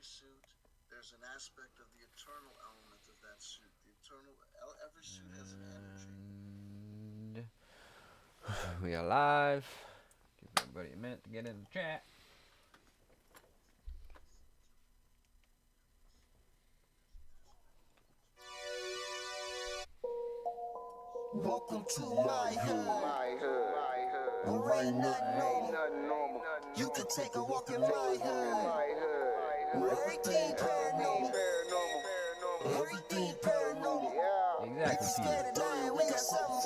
suit, there's an aspect of the eternal element of that suit. Every suit has an energy. And we are live. Give everybody a minute to get in the chat. Welcome to my hood. Where ain't nothing normal. You can take a walk in my hood. Where everything paranormal. Everything paranormal. Exactly. If you're scared of dying, we got something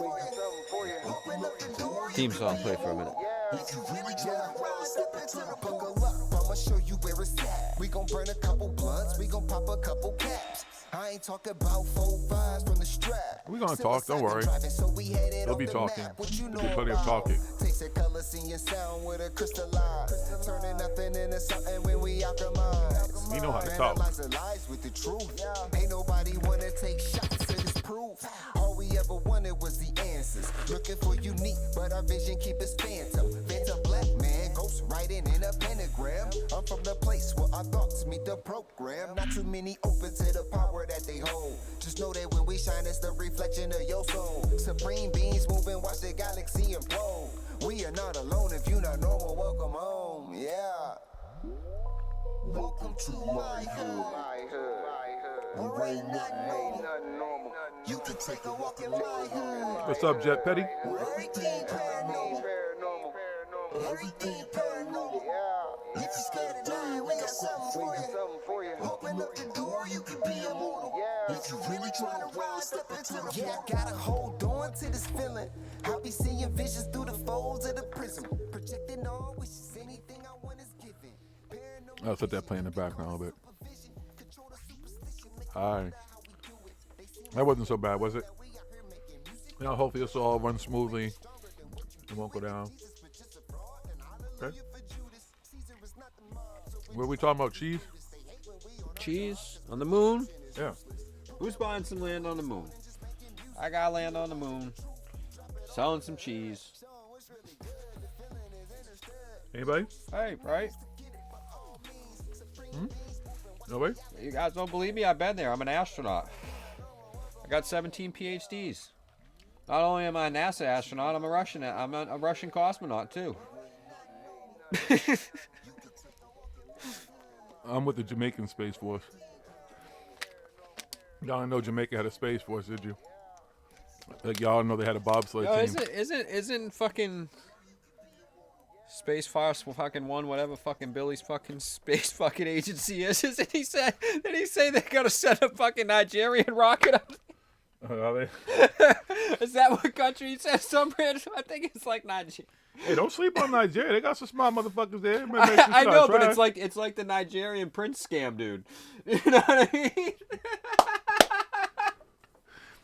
for you. Open up the door. Team song play for a minute. If you really tryna ride, step into the buckle up. I'ma show you where it's at. We gon' burn a couple blunts. We gon' pop a couple caps. I ain't talking about 4-5s from the strap. We're gonna talk, don't worry. We'll be talking. We'll do plenty of talking. Taste the color, seeing sound with a crystal eye. Turning nothing into something when we alchemize. We know how to talk. Analyze the lies with the truth. Ain't nobody wanna take shots to this proof. All we ever wanted was the answers. Looking for unique, but our vision keep us phantom. Phantom black man, ghost writing in a pentagram. I'm from the place where our thoughts meet the program. Not too many open to the power that they hold. Just know that when we shine, it's the reflection of your soul. Supreme beings moving, watch the galaxy implode. We are not alone. If you're not normal, welcome home. Yeah. Welcome to my hood. Where ain't nothing normal. You can take a walk in my hood. What's up, Jet Petty? Everything paranormal. Everything paranormal. If you're scared of dying, we got something for you. Open up the door, you can be immortal. If you really trying to ride, step into the I gotta hold on to this feeling. I'll be seeing visions through the folds of the prism. Projecting all wishes, anything I want is given. Let's let that play in the background a little bit. Alright. That wasn't so bad, was it? You know, hopefully this will all run smoothly. It won't go down. Okay. What are we talking about? Cheese? Cheese on the moon. Yeah. Who's buying some land on the moon? I got land on the moon. Selling some cheese. Anybody? Hey, right? Nobody? You guys don't believe me? I've been there. I'm an astronaut. I got 17 PhDs. Not only am I a NASA astronaut, I'm a Russian cosmonaut too. I'm with the Jamaican Space Force. Y'all didn't know Jamaica had a Space Force, did you? Like y'all know they had a bobsleigh team. Isn't fucking Space Force fucking one whatever fucking Billy's fucking space fucking agency is? Did he say they're gonna send a fucking Nigerian rocket up? Are they? Is that what country he said? Somewhere? I think it's like Nigeria. Hey, don't sleep on Nigeria. They got some smart motherfuckers there. I know, but it's like the Nigerian prince scam, dude. You know what I mean?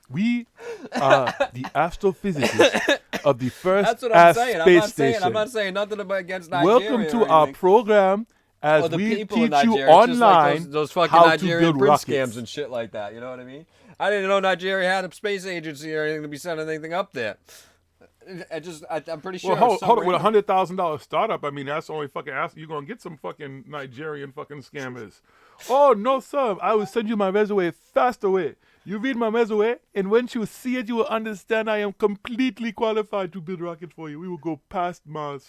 We are the astrophysicists of the first That's what I'm saying. space station. I'm not saying nothing against Nigeria. Welcome to our program as the we people in teach you Nigeria, it's just like online those fucking how Nigerian to build prince rockets. scams and shit like that. You know what I mean? I didn't know Nigeria had a space agency or anything to be sending anything up there. I'm pretty sure. Well, hold on. With $100,000 startup, I mean, that's the only fucking ask. You're going to get some fucking Nigerian fucking scammers. Oh, no, sir. I will send you my resume fast away. You read my resume, and once you see it, you will understand I am completely qualified to build rockets for you. We will go past Mars.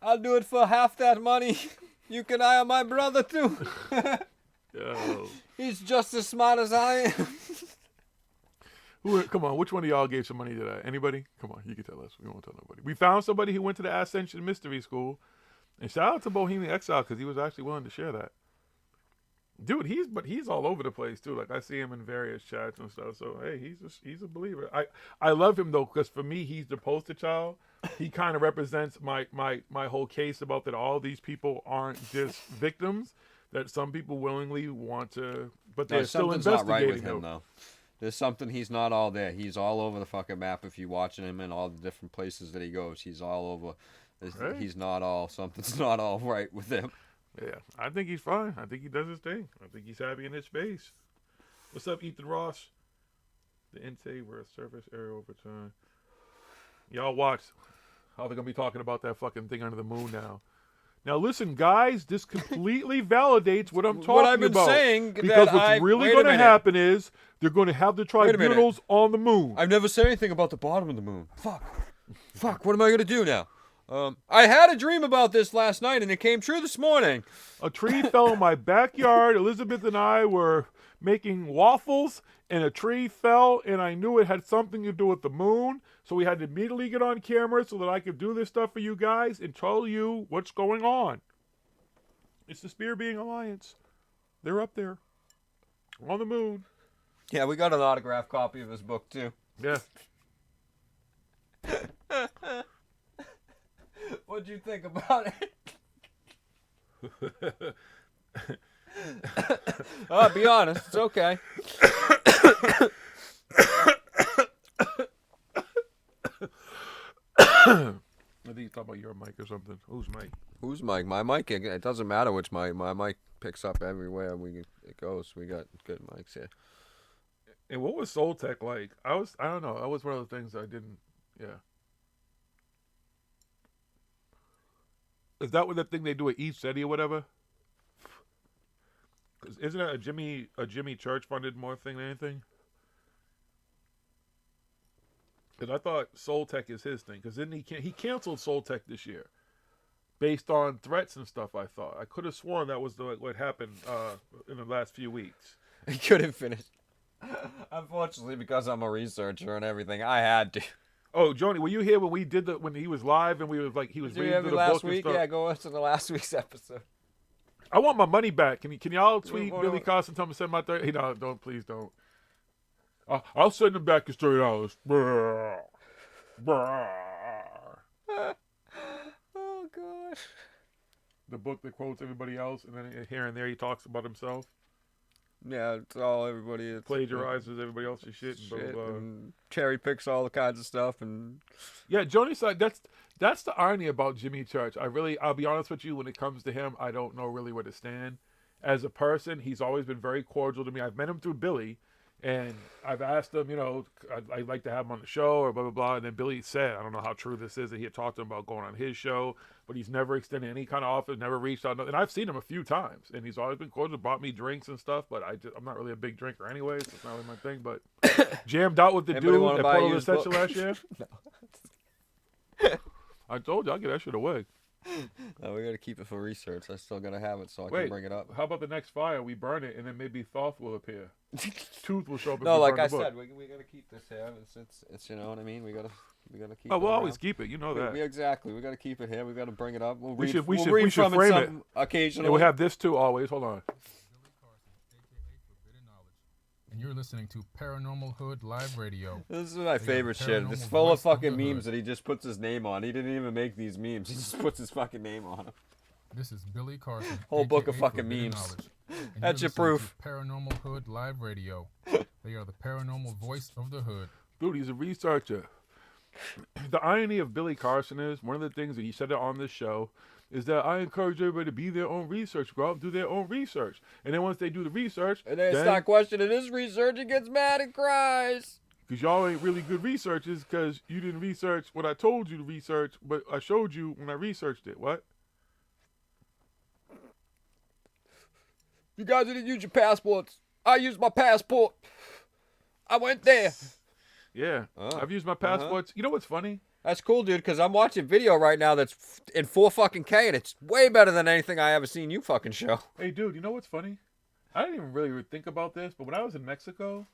I'll do it for half that money. You can hire my brother, too. Yo. He's just as smart as I am. Come on, which one of y'all gave some money to that? Anybody? Come on, you can tell us. We won't tell nobody. We found somebody who went to the Ascension Mystery School. And shout out to Bohemian Exile because he was actually willing to share that. Dude, he's all over the place too. Like I see him in various chats and stuff. So hey, he's a believer. I love him though because for me he's the poster child. He kind of represents my whole case about that all these people aren't just victims. That some people willingly want to, but they're still investigating. Not right with him though. There's something he's not all there. He's all over the fucking map. If you're watching him in all the different places that he goes, he's all over. Right. He's not all. Something's not all right with him. Yeah, I think he's fine. I think he does his thing. I think he's happy in his space. What's up, Ethan Ross? The Intake were a surface area over time. Y'all watch how they're going to be talking about that fucking thing under the moon now. Now listen, guys, this completely validates what I'm talking about. What I've been saying, because that what's really wait a going to minute. happen is they're going to have the a minute. tribunals on the moon. I've never said anything about the bottom of the moon. Fuck, what am I gonna do now? I had a dream about this last night, and it came true this morning. A tree fell in my backyard. Elizabeth and I were making waffles, and a tree fell, and I knew it had something to do with the moon. So we had to immediately get on camera so that I could do this stuff for you guys and tell you what's going on. It's the Spear Being Alliance. They're up there on the moon. Yeah, we got an autographed copy of his book too. Yeah. What'd you think about it? Be honest, it's okay. I think you talk about your mic or something. Whose mic? Whose mic? My mic. It doesn't matter which mic. My mic picks up everywhere it goes. We got good mics here. And what was Soul Tech like? I don't know. That was one of the things I didn't. Yeah. Is that what the thing they do at East City or whatever? 'Cause isn't that a Jimmy Church funded more thing than anything? Because I thought Soul Tech is his thing. Because then he canceled Soul Tech this year, based on threats and stuff. I thought I could have sworn that was what happened in the last few weeks. I couldn't finish. Unfortunately, because I'm a researcher and everything, I had to. Oh, Joni, were you here when he was live and he was Did reading you have through me the last book and week? stuff? Yeah, go watch the last week's episode. I want my money back. Can y'all tweet Well, Billy Cost and tell him to send my 30? No, don't, please don't. I'll send him back his $30. Brrr. Brrr. Oh God. The book that quotes everybody else, and then here and there he talks about himself. Yeah, it's all everybody. It's Plagiarizes everybody else's shit. And blah, blah, blah. and cherry picks all the kinds of stuff and. Yeah, Joni said that's the irony about Jimmy Church. I'll be honest with you, when it comes to him, I don't know really where to stand. As a person, he's always been very cordial to me. I've met him through Billy, and I've asked him, I'd like to have him on the show or blah, blah, blah. And then Billy said, I don't know how true this is, that he had talked to him about going on his show, but he's never extended any kind of offer, never reached out. And I've seen him a few times, and he's always been cordial, bought me drinks and stuff, but I'm not really a big drinker anyways, so it's not really my thing. But jammed out with the Anybody dude wanna at buy Portal used Ascension book? last year. No. I told you, I'll get that shit away. No, we gotta keep it for research. I still gotta have it so I can bring it up. How about the next fire? We burn it, and then maybe Thoth will appear. Tooth will show up. No, if we like burn I the book. said, we gotta keep this here. It's you know what I mean. We gotta keep. Oh, it we'll always around. keep it. You know that. Exactly. We gotta keep it here. We gotta bring it up. We'll We read, should- we we'll should- read we should from frame it it. some occasionally. And we have this too always. Hold on. And you're listening to Paranormal Hood Live Radio. This is my got favorite shit. paranormal It's full of voice of fucking the hood. memes that he just puts his name on. He didn't even make these memes. He just puts his fucking name on them. This is Billy Carson. Whole book of aka fucking Forbidden memes. Knowledge. And That's you're your listening proof. to Paranormal Hood Live Radio. They are the paranormal voice of the hood. Dude, he's a researcher. The irony of Billy Carson is, one of the things that he said it on this show, is that I encourage everybody to be their own research, go out and do their own research. And then once they do the research, And then start questioning his research and gets mad and cries. because y'all ain't really good researchers because you didn't research what I told you to research, but I showed you when I researched it. What? You guys didn't use your passports. I used my passport. I went there. Yeah. Oh. I've used my passports. You know what's funny? That's cool, dude, because I'm watching video right now that's in 4K, and it's way better than anything I ever seen you fucking show. Hey, dude, you know what's funny? I didn't even really think about this, but when I was in Mexico,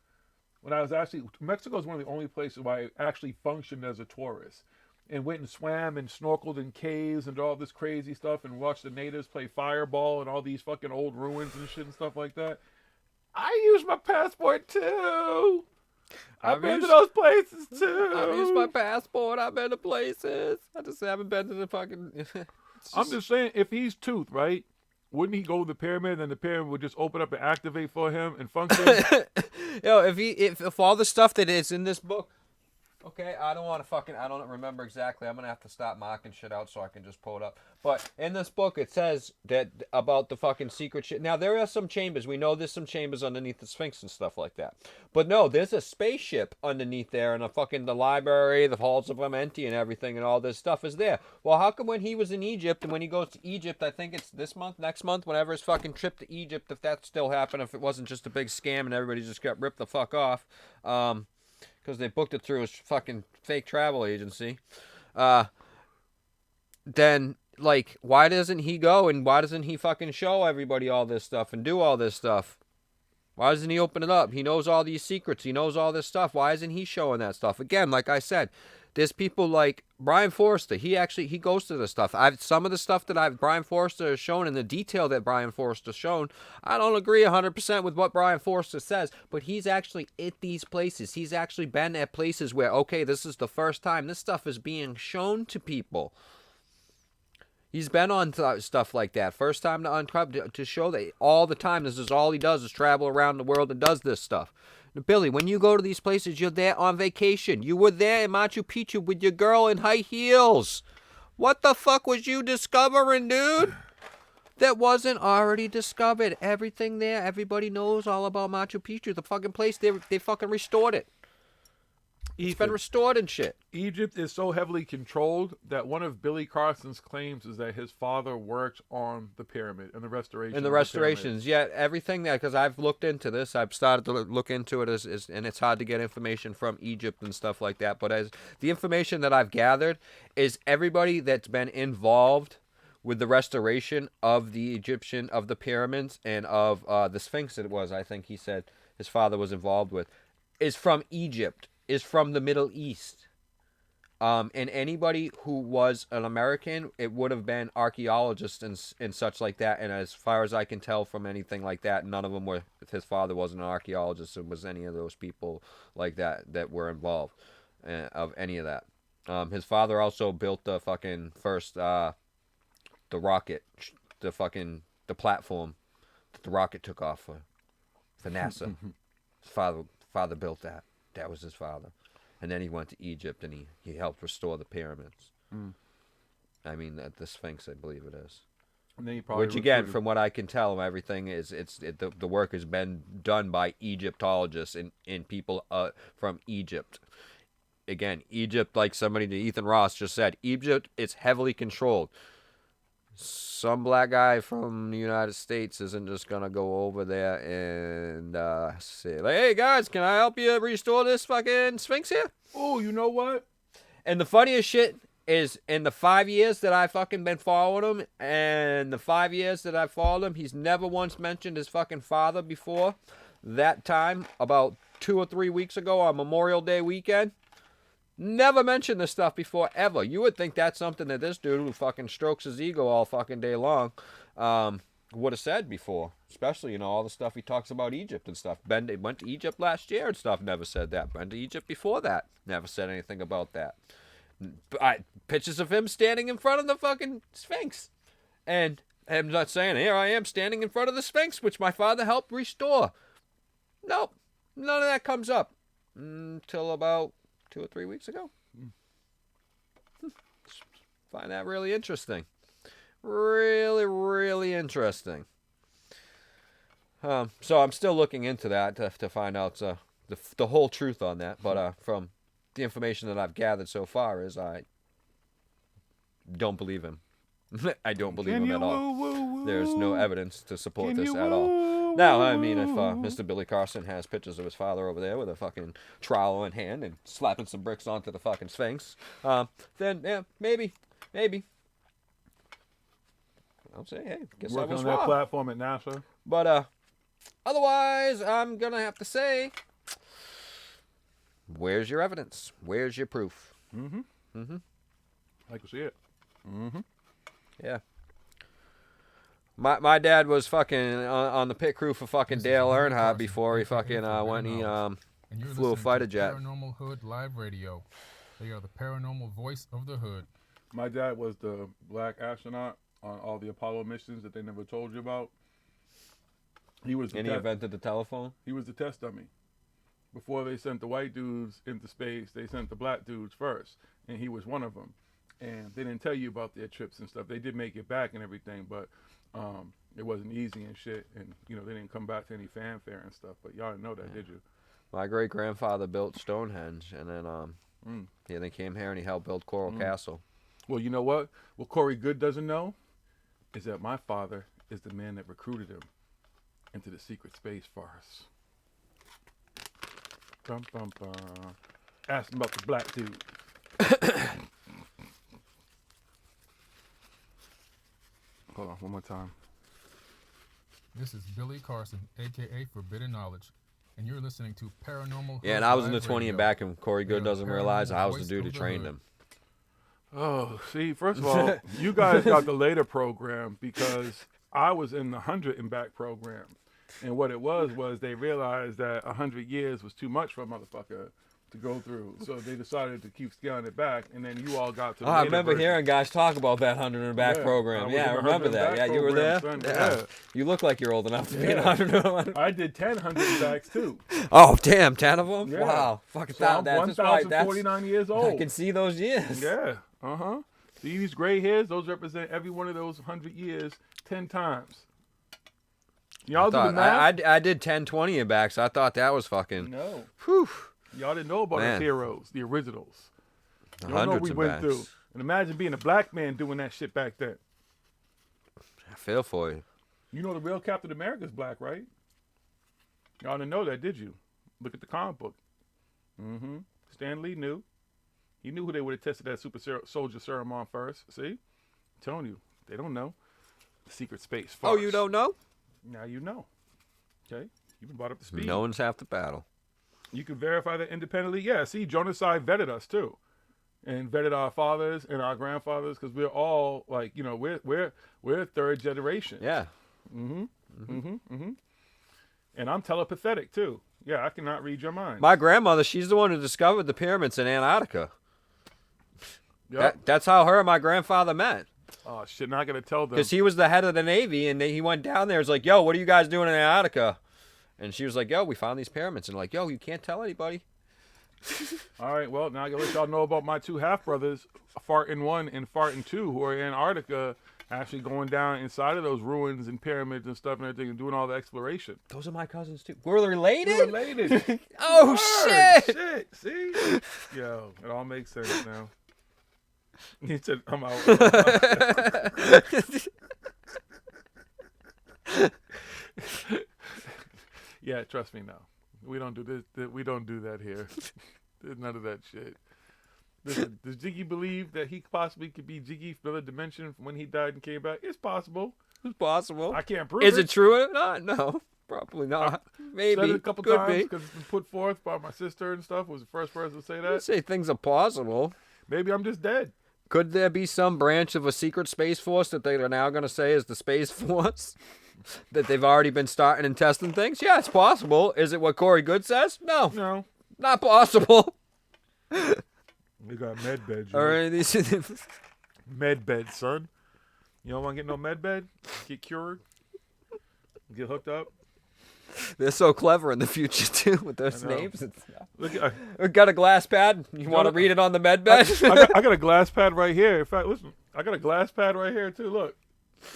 Mexico is one of the only places where I actually functioned as a tourist and went and swam and snorkeled in caves and all this crazy stuff and watched the natives play fireball and all these fucking old ruins and shit and stuff like that. I used my passport too. I've been to those places too. I've used my passport. I've been to places. I just haven't been to the fucking... I'm just saying, if he's Tooth, right? Wouldn't he go to the pyramid and then the pyramid would just open up and activate for him and function? Yo, if all the stuff that is in this book, Okay, I don't remember exactly. I'm gonna have to stop marking shit out so I can just pull it up. But in this book, it says that about the fucking secret shit. Now there are some chambers. We know there's some chambers underneath the Sphinx and stuff like that. But no, there's a spaceship underneath there, and the library, the halls of Amenti, and everything, and all this stuff is there. Well, how come when he was in Egypt and when he goes to Egypt, I think it's this month, next month, whenever his fucking trip to Egypt, if that still happened, if it wasn't just a big scam and everybody just got ripped the fuck off. Because they booked it through his fucking fake travel agency, then, like, why doesn't he go and why doesn't he fucking show everybody all this stuff and do all this stuff? Why doesn't he open it up? He knows all these secrets. He knows all this stuff. Why isn't he showing that stuff? Again, like I said, there's people like Brian Forrester. He goes to this stuff. Some of the stuff that Brian Forrester has shown and the detail that Brian Forrester has shown, I don't agree 100% with what Brian Forrester says, but he's actually at these places. He's actually been at places where, okay, this is the first time this stuff is being shown to people. He's been on stuff like that. First time to uncover, to show that all the time. This is all he does is travel around the world and does this stuff. Now, Billy, when you go to these places, you're there on vacation. You were there in Machu Picchu with your girl in high heels. What the fuck was you discovering, dude? That wasn't already discovered. Everything there, everybody knows all about Machu Picchu. The fucking place, they fucking restored it. It's been restored and shit. Egypt is so heavily controlled that one of Billy Carson's claims is that his father worked on the pyramid and the restoration. And the restorations, yeah, everything that, because I've looked into this, I've started to look into it, and it's hard to get information from Egypt and stuff like that. But as the information that I've gathered is everybody that's been involved with the restoration of the pyramids and of the Sphinx. It was, I think he said his father was involved with, is from Egypt. Is from the Middle East. And anybody who was an American, it would have been archaeologists and such like that. And as far as I can tell from anything like that, none of them were, his father wasn't an archaeologist, and was any of those people like that were involved of any of that. His father also built the fucking first, the rocket, the platform that the rocket took off for NASA. His father built that. That was his father. And then he went to Egypt and he helped restore the pyramids. I mean, the Sphinx, I believe it is. And then he probably Which, again, from what I can tell, everything is, the work has been done by Egyptologists and people from Egypt. Again, Egypt, like Ethan Ross just said, Egypt is heavily controlled. Some black guy from the United States isn't just going to go over there and say, like, hey, guys, can I help you restore this fucking Sphinx here? Oh, you know what? And the funniest shit is, in the 5 years that I fucking been following him, and the 5 years that I followed him, he's never once mentioned his fucking father before that time, about 2 or 3 weeks ago on Memorial Day weekend. Never mentioned this stuff before, ever. You would think that's something that this dude who fucking strokes his ego all fucking day long would have said before. Especially, all the stuff he talks about Egypt and stuff. Ben went to Egypt last year and stuff, never said that. Been to Egypt before that, never said anything about that. Pictures of him standing in front of the fucking Sphinx. And I'm not saying, here I am standing in front of the Sphinx, which my father helped restore. Nope, none of that comes up until about 2 or 3 weeks ago. Find that really interesting. Really, really interesting. So I'm still looking into that to find out the whole truth on that. But from the information that I've gathered so far is I don't believe him. I don't believe him at all. There's no evidence to support this at all. Now, I mean, if Mr. Billy Carson has pictures of his father over there with a fucking trowel in hand and slapping some bricks onto the fucking Sphinx, then, yeah, maybe. I'll say, hey, guess I was on that wrong. platform at NASA. But, otherwise, I'm gonna have to say, where's your evidence? Where's your proof? I can see it. Yeah. My dad was fucking on the pit crew for fucking Dale Earnhardt before he fucking went and he flew a fighter jet. ParanormalHooD live radio. They are the paranormal voice of the hood. My dad was the black astronaut on all the Apollo missions that they never told you about. He was the And he invented the telephone? He was the test dummy. before they sent the white dudes into space, they sent the black dudes first, and he was one of them. And they didn't tell you about their trips and stuff. They did make it back and everything, but it wasn't easy and shit. And you know, they didn't come back to any fanfare and stuff. But y'all didn't know that, did you? My great grandfather built Stonehenge, and then yeah, they came here and he helped build Coral Castle. Well, you know what? What Corey Good doesn't know is that my father is the man that recruited him into the secret space force. Bum, bum, bum. Ask him about the black dude. Hold on, one more time. This is Billy Carson, aka Forbidden Knowledge, and you're listening to Paranormal. Yeah, and I was in the 20 and back, and Corey Good doesn't realize I was the dude who trained him. Oh, see, first of all, you guys got the later program because I was in the 100 and back program. And what it was they realized that 100 years was too much for a motherfucker to go through. So they decided to keep scaling it back, and then you all got to the I remember version. hearing guys talk about that 100 and back program. Yeah, I remember that. Yeah, you were there? Son. Yeah. You look like you're old enough to be in 100 and back. I did 10 100 and backs too. Oh, damn, 10 of them? Yeah. Wow. Fucking So I'm that's 1,049 years old. I can see those years. Yeah. Uh-huh. See these gray hairs? Those represent every one of those 100 years 10 times. Y'all do the math? I did 10, 20 and back, so I thought that was fucking... No. Whew. Y'all didn't know about Man. the heroes, the originals. The You don't know what hundreds we of went backs. through. And imagine being a black man doing that shit back then. I feel for you. You know the real Captain America's black, right? Y'all didn't know that, did you? Look at the comic book. Mm-hmm. Stan Lee knew. He knew who they would have tested that super soldier serum on first. See? I'm telling you. They don't know. The secret space farce. Oh, you don't know? Now you know. Okay? You've been brought up to speed. No one's half the battle. You can verify that independently. Yeah, see, Jonasai vetted us too. And vetted our fathers and our grandfathers because we're all like, you know, we're third generation. Yeah. And I'm telepathetic too. Yeah, I cannot read your mind. My grandmother, she's the one who discovered the pyramids in Antarctica. Yep. That's how her and my grandfather met. Oh shit! Not gonna tell them. Because he was the head of the Navy, and he went down there. It's like, yo, what are you guys doing in Antarctica? And she was like, yo, we found these pyramids. And like, yo, you can't tell anybody. All right, well, now I gotta let y'all know about my two half brothers, Fartin 1 and Fartin 2, who are in Antarctica, actually going down inside of those ruins and pyramids and stuff and everything, and doing all the exploration. Those are my cousins too. We're related. We're related. Oh Word, shit! Shit. See? Yo, it all makes sense now. He said, "I'm out." Yeah, trust me now. We don't do this. We don't do that here. There's none of that shit. Listen, does Jiggy believe that he possibly could be Jiggy from another dimension from when he died and came back? It's possible. It's possible. I can't prove Is it true or not? No, probably not. Maybe. Said it a couple Could times be. because it's been put forth by my sister and stuff. Was the first person to say I'd that. say things are possible. Maybe I'm just dead. Could there be some branch of a secret space force that they are now going to say is the Space Force? That they've already been starting and testing things? Yeah, it's possible. Is it what Corey Good says? No, No. not possible. We got med beds. Or any of these. Med bed, son. You don't want to get no med bed? Get cured? Get hooked up? They're so clever in the future too with those I know. names and stuff. Look, I We got a glass pad. You want to read it on the med bed? I got a glass pad right here. In fact, listen, I got a glass pad right here too. Look.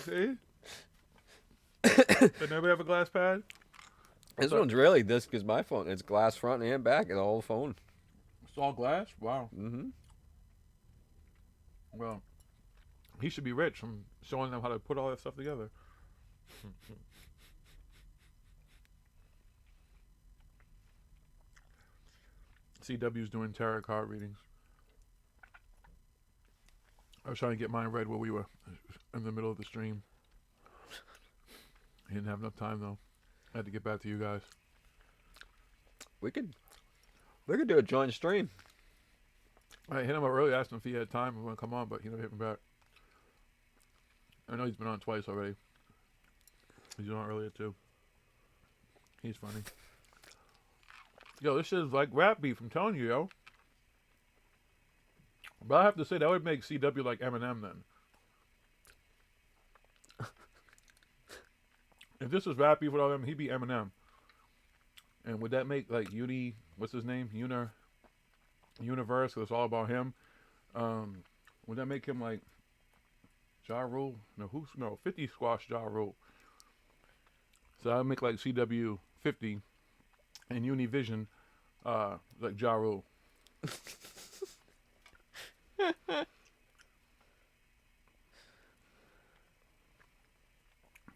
See? Did anybody have a glass pad? This one's really this because my phone. It's glass front and back and the whole phone. It's all glass? Wow. Mm-hmm. Well, he should be rich from showing them how to put all that stuff together. CW's doing tarot card readings. I was trying to get mine read while we were in the middle of the stream. I didn't have enough time though. I had to get back to you guys. We could do a joint stream. I hit him up early, asked him if he had time and want to come on, but he never hit me back. I know he's been on twice already. He's on earlier too. He's funny. Yo, this shit is like rap beef, I'm telling you, yo. But I have to say, that would make CW like Eminem then. If this was rap beef with all them, he'd be Eminem. And would that make like what's his name? Universe, so it's all about him. Would that make him like Ja Rule? No, 50 squash Ja Rule. So I'd make like CW 50 and Univision like Ja Rule.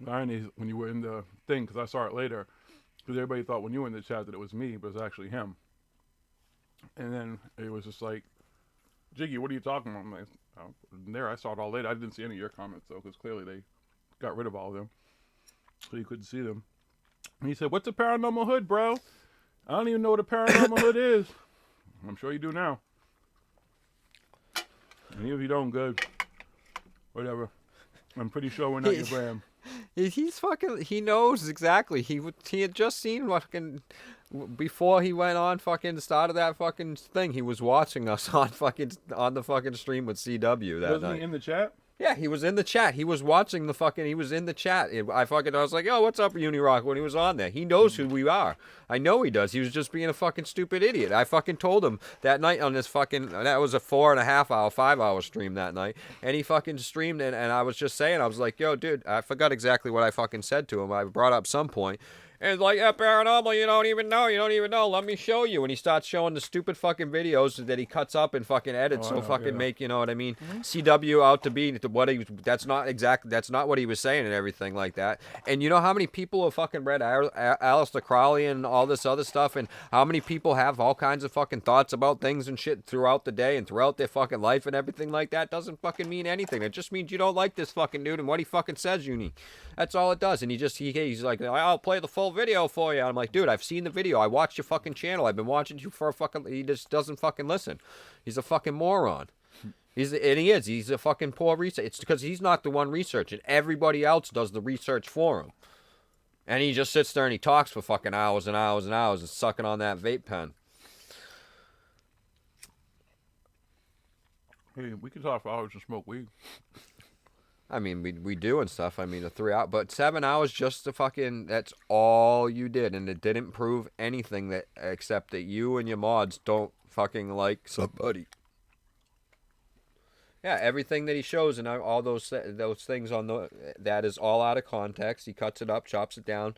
The irony is when you were in the thing, because I saw it later, because everybody thought when you were in the chat that it was me, but it was actually him. And then it was just like, Jiggy, what are you talking about? I'm like, oh, there, I saw it all later. I didn't see any of your comments, though, because clearly they got rid of all of them. So you couldn't see them. And he said, what's a paranormal hood, bro? I don't even know what a paranormal hood is. I'm sure you do now. And even if you don't, good. Whatever. I'm pretty sure we're not your brand. He's fucking. He knows exactly. He had just seen fucking before he went on fucking started that fucking thing. He was watching us on the fucking stream with CW that Wasn't night. he in the chat? Yeah, he was in the chat. He was watching he was in the chat. I was like, yo, what's up, Unirock, when he was on there. He knows who we are. I know he does. He was just being a fucking stupid idiot. I fucking told him that night on this that was a 4.5 hour, 5 hour stream that night. And he fucking streamed and I was just saying, I was like, yo, dude, I forgot exactly what I fucking said to him. I brought up some point. And it's like, yeah, paranormal, you don't even know. Let me show you. And he starts showing the stupid fucking videos that he cuts up and fucking edits make, you know what I mean? CW out to be that's not what he was saying and everything like that. And you know how many people have fucking read Aleister Crowley and all this other stuff, and how many people have all kinds of fucking thoughts about things and shit throughout the day and throughout their fucking life and everything like that? Doesn't fucking mean anything. It just means you don't like this fucking dude and what he fucking says, Uni. That's all it does. And he's like, I'll play the full video for you. I'm like, dude, I've seen the video. I watched your fucking channel. I've been watching you for he just doesn't fucking listen. He's a fucking moron. He's a fucking poor researcher. It's because he's not the one researching. Everybody else does the research for him. And he just sits there and he talks for fucking hours and hours and hours and sucking on that vape pen. Hey, we can talk for hours and smoke weed. I mean, we do and stuff. I mean, 3 hours, but 7 hours just to fucking, that's all you did. And it didn't prove anything except that you and your mods don't fucking like somebody. Yeah, everything that he shows and all those things that is all out of context. He cuts it up, chops it down,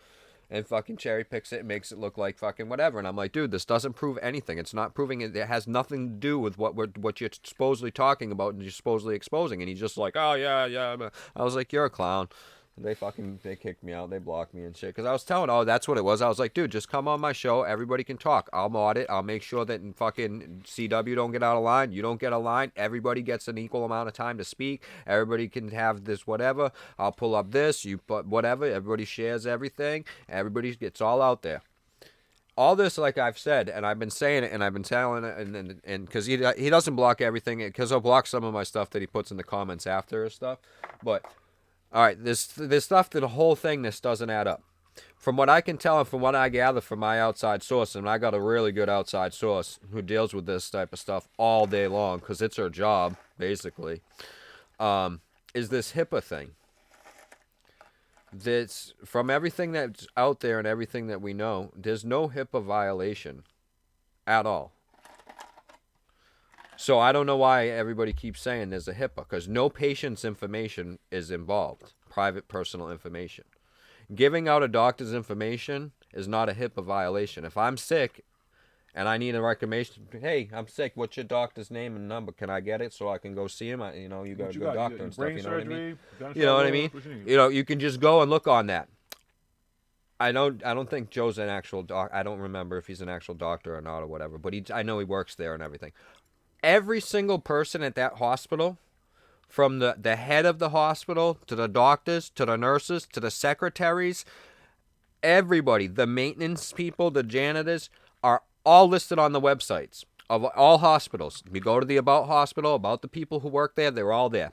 and fucking cherry picks it and makes it look like fucking whatever. And I'm like, dude, this doesn't prove anything. It's not proving it. It has nothing to do with what you're supposedly talking about and you're supposedly exposing. And he's just like, oh, yeah. I was like, you're a clown. They kicked me out. They blocked me and shit. Because I was telling, that's what it was. I was like, dude, just come on my show. Everybody can talk. I'll mod it. I'll make sure that fucking CW don't get out of line. You don't get a line. Everybody gets an equal amount of time to speak. Everybody can have this whatever. I'll pull up this. You put whatever. Everybody shares everything. Everybody gets all out there. All this, like I've said, and I've been saying it, and I've been telling it, and because he doesn't block everything, because he'll block some of my stuff that he puts in the comments after his stuff, but... All right, this stuff, the whole thing, this doesn't add up. From what I can tell and from what I gather from my outside source, and I got a really good outside source who deals with this type of stuff all day long because it's her job, basically, is this HIPAA thing. That's, from everything that's out there and everything that we know, there's no HIPAA violation at all. So I don't know why everybody keeps saying there's a HIPAA, because no patient's information is involved, private personal information. Giving out a doctor's information is not a HIPAA violation. If I'm sick and I need a recommendation, hey, I'm sick, what's your doctor's name and number? Can I get it so I can go see him? You got a good doctor and stuff, you know what I mean? You know what I mean? You can just go and look on that. I don't think Joe's an actual doc. I don't remember if he's an actual doctor or not or whatever, but I know he works there and everything. Every single person at that hospital, from the head of the hospital to the doctors to the nurses to the secretaries, everybody, the maintenance people, the janitors, are all listed on the websites of all hospitals. You go to the About Hospital, about the people who work there, they're all there.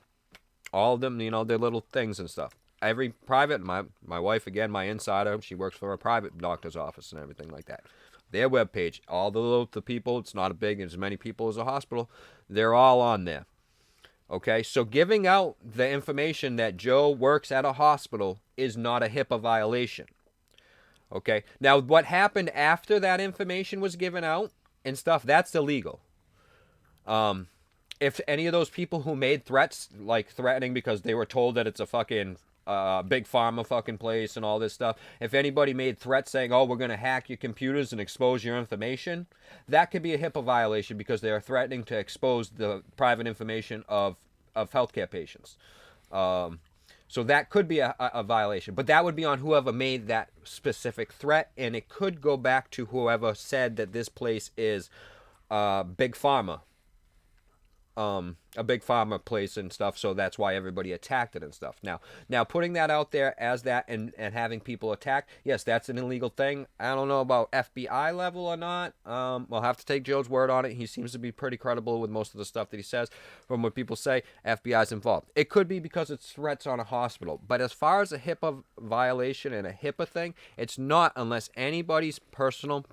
All of them, their little things and stuff. Every private, my wife, again, my insider, she works for a private doctor's office and everything like that. Their webpage, all the people, it's not as many people as a hospital, they're all on there. Okay, so giving out the information that Joe works at a hospital is not a HIPAA violation. Okay. Now, what happened after that information was given out and stuff, that's illegal. If any of those people who made threats, like threatening because they were told that it's a fucking big pharma fucking place and all this stuff, if anybody made threats saying, oh, we're going to hack your computers and expose your information, that could be a HIPAA violation because they are threatening to expose the private information of healthcare patients. So that could be a violation, but that would be on whoever made that specific threat, and it could go back to whoever said that this place is big pharma. A big pharma place and stuff, so that's why everybody attacked it and stuff. Now putting that out there as that and having people attack, yes, that's an illegal thing. I don't know about FBI level or not. We'll have to take Joe's word on it. He seems to be pretty credible with most of the stuff that he says. From what people say, FBI's involved. It could be because it's threats on a hospital, but as far as a HIPAA violation and a HIPAA thing, it's not unless anybody's personal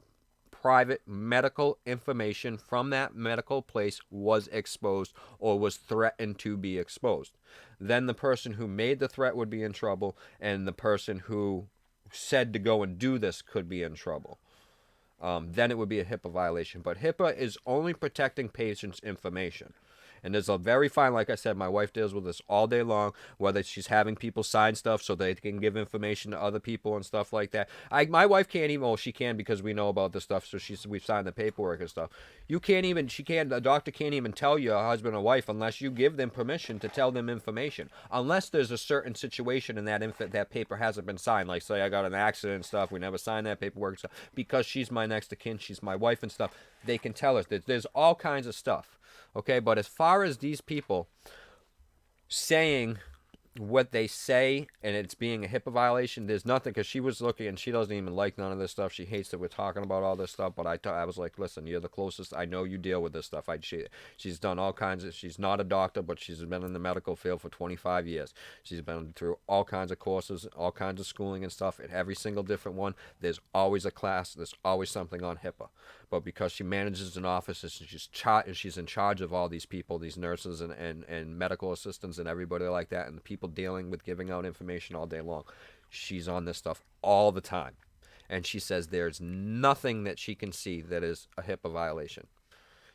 private medical information from that medical place was exposed or was threatened to be exposed. Then the person who made the threat would be in trouble, and the person who said to go and do this could be in trouble. Then it would be a HIPAA violation. But HIPAA is only protecting patients' information. And there's a very fine, like I said, my wife deals with this all day long, whether she's having people sign stuff so they can give information to other people and stuff like that. My wife can't even, well, she can because we know about this stuff, so we've signed the paperwork and stuff. You can't even, the doctor can't even tell your husband or wife unless you give them permission to tell them information. Unless there's a certain situation in that paper hasn't been signed. Like, say I got an accident and stuff, we never signed that paperwork and stuff. Because she's my next of kin, she's my wife and stuff, they can tell us. There's all kinds of stuff. Okay, but as far as these people saying what they say and it's being a HIPAA violation, there's nothing, because she was looking and she doesn't even like none of this stuff. She hates that we're talking about all this stuff, but I was like, listen, you're the closest. I know you deal with this stuff. She's done all kinds of, she's not a doctor, but she's been in the medical field for 25 years. She's been through all kinds of courses, all kinds of schooling and stuff. At every single different one, there's always a class, there's always something on HIPAA. But because she manages an office and she's in charge of all these people, these nurses and medical assistants and everybody like that, and the people dealing with giving out information all day long, she's on this stuff all the time. And she says there's nothing that she can see that is a HIPAA violation.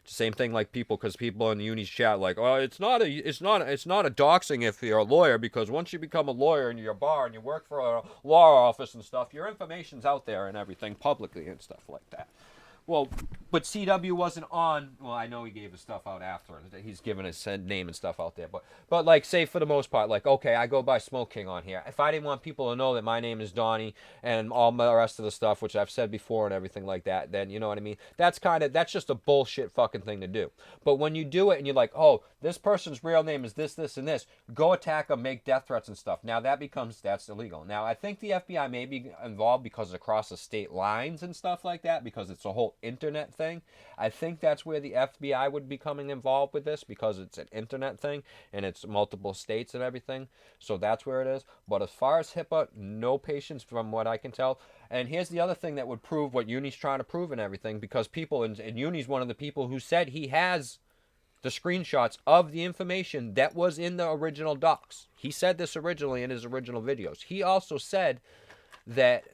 Same thing like people, because people in the uni's chat like, oh, it's not a doxing if you're a lawyer, because once you become a lawyer and you're a bar and you work for a law office and stuff, your information's out there and everything publicly and stuff like that. Well, but CW wasn't on. Well, I know he gave his stuff out after. He's given his name and stuff out there. But like, say for the most part, like, okay, I go by Smoke King on here. If I didn't want people to know that my name is Donnie and all the rest of the stuff, which I've said before and everything like that, then you know what I mean? That's just a bullshit fucking thing to do. But when you do it and you're like, oh, this person's real name is this, this, and this, go attack them, make death threats and stuff. Now that's illegal. Now I think the FBI may be involved because it's across the state lines and stuff like that, because it's a whole internet thing. I think that's where the FBI would be coming involved with this, because it's an internet thing and it's multiple states and everything. So that's where it is. But as far as HIPAA, no patients from what I can tell. And here's the other thing that would prove what Uni's trying to prove and everything, because people, and Uni's one of the people who said he has the screenshots of the information that was in the original docs. He said this originally in his original videos. He also said that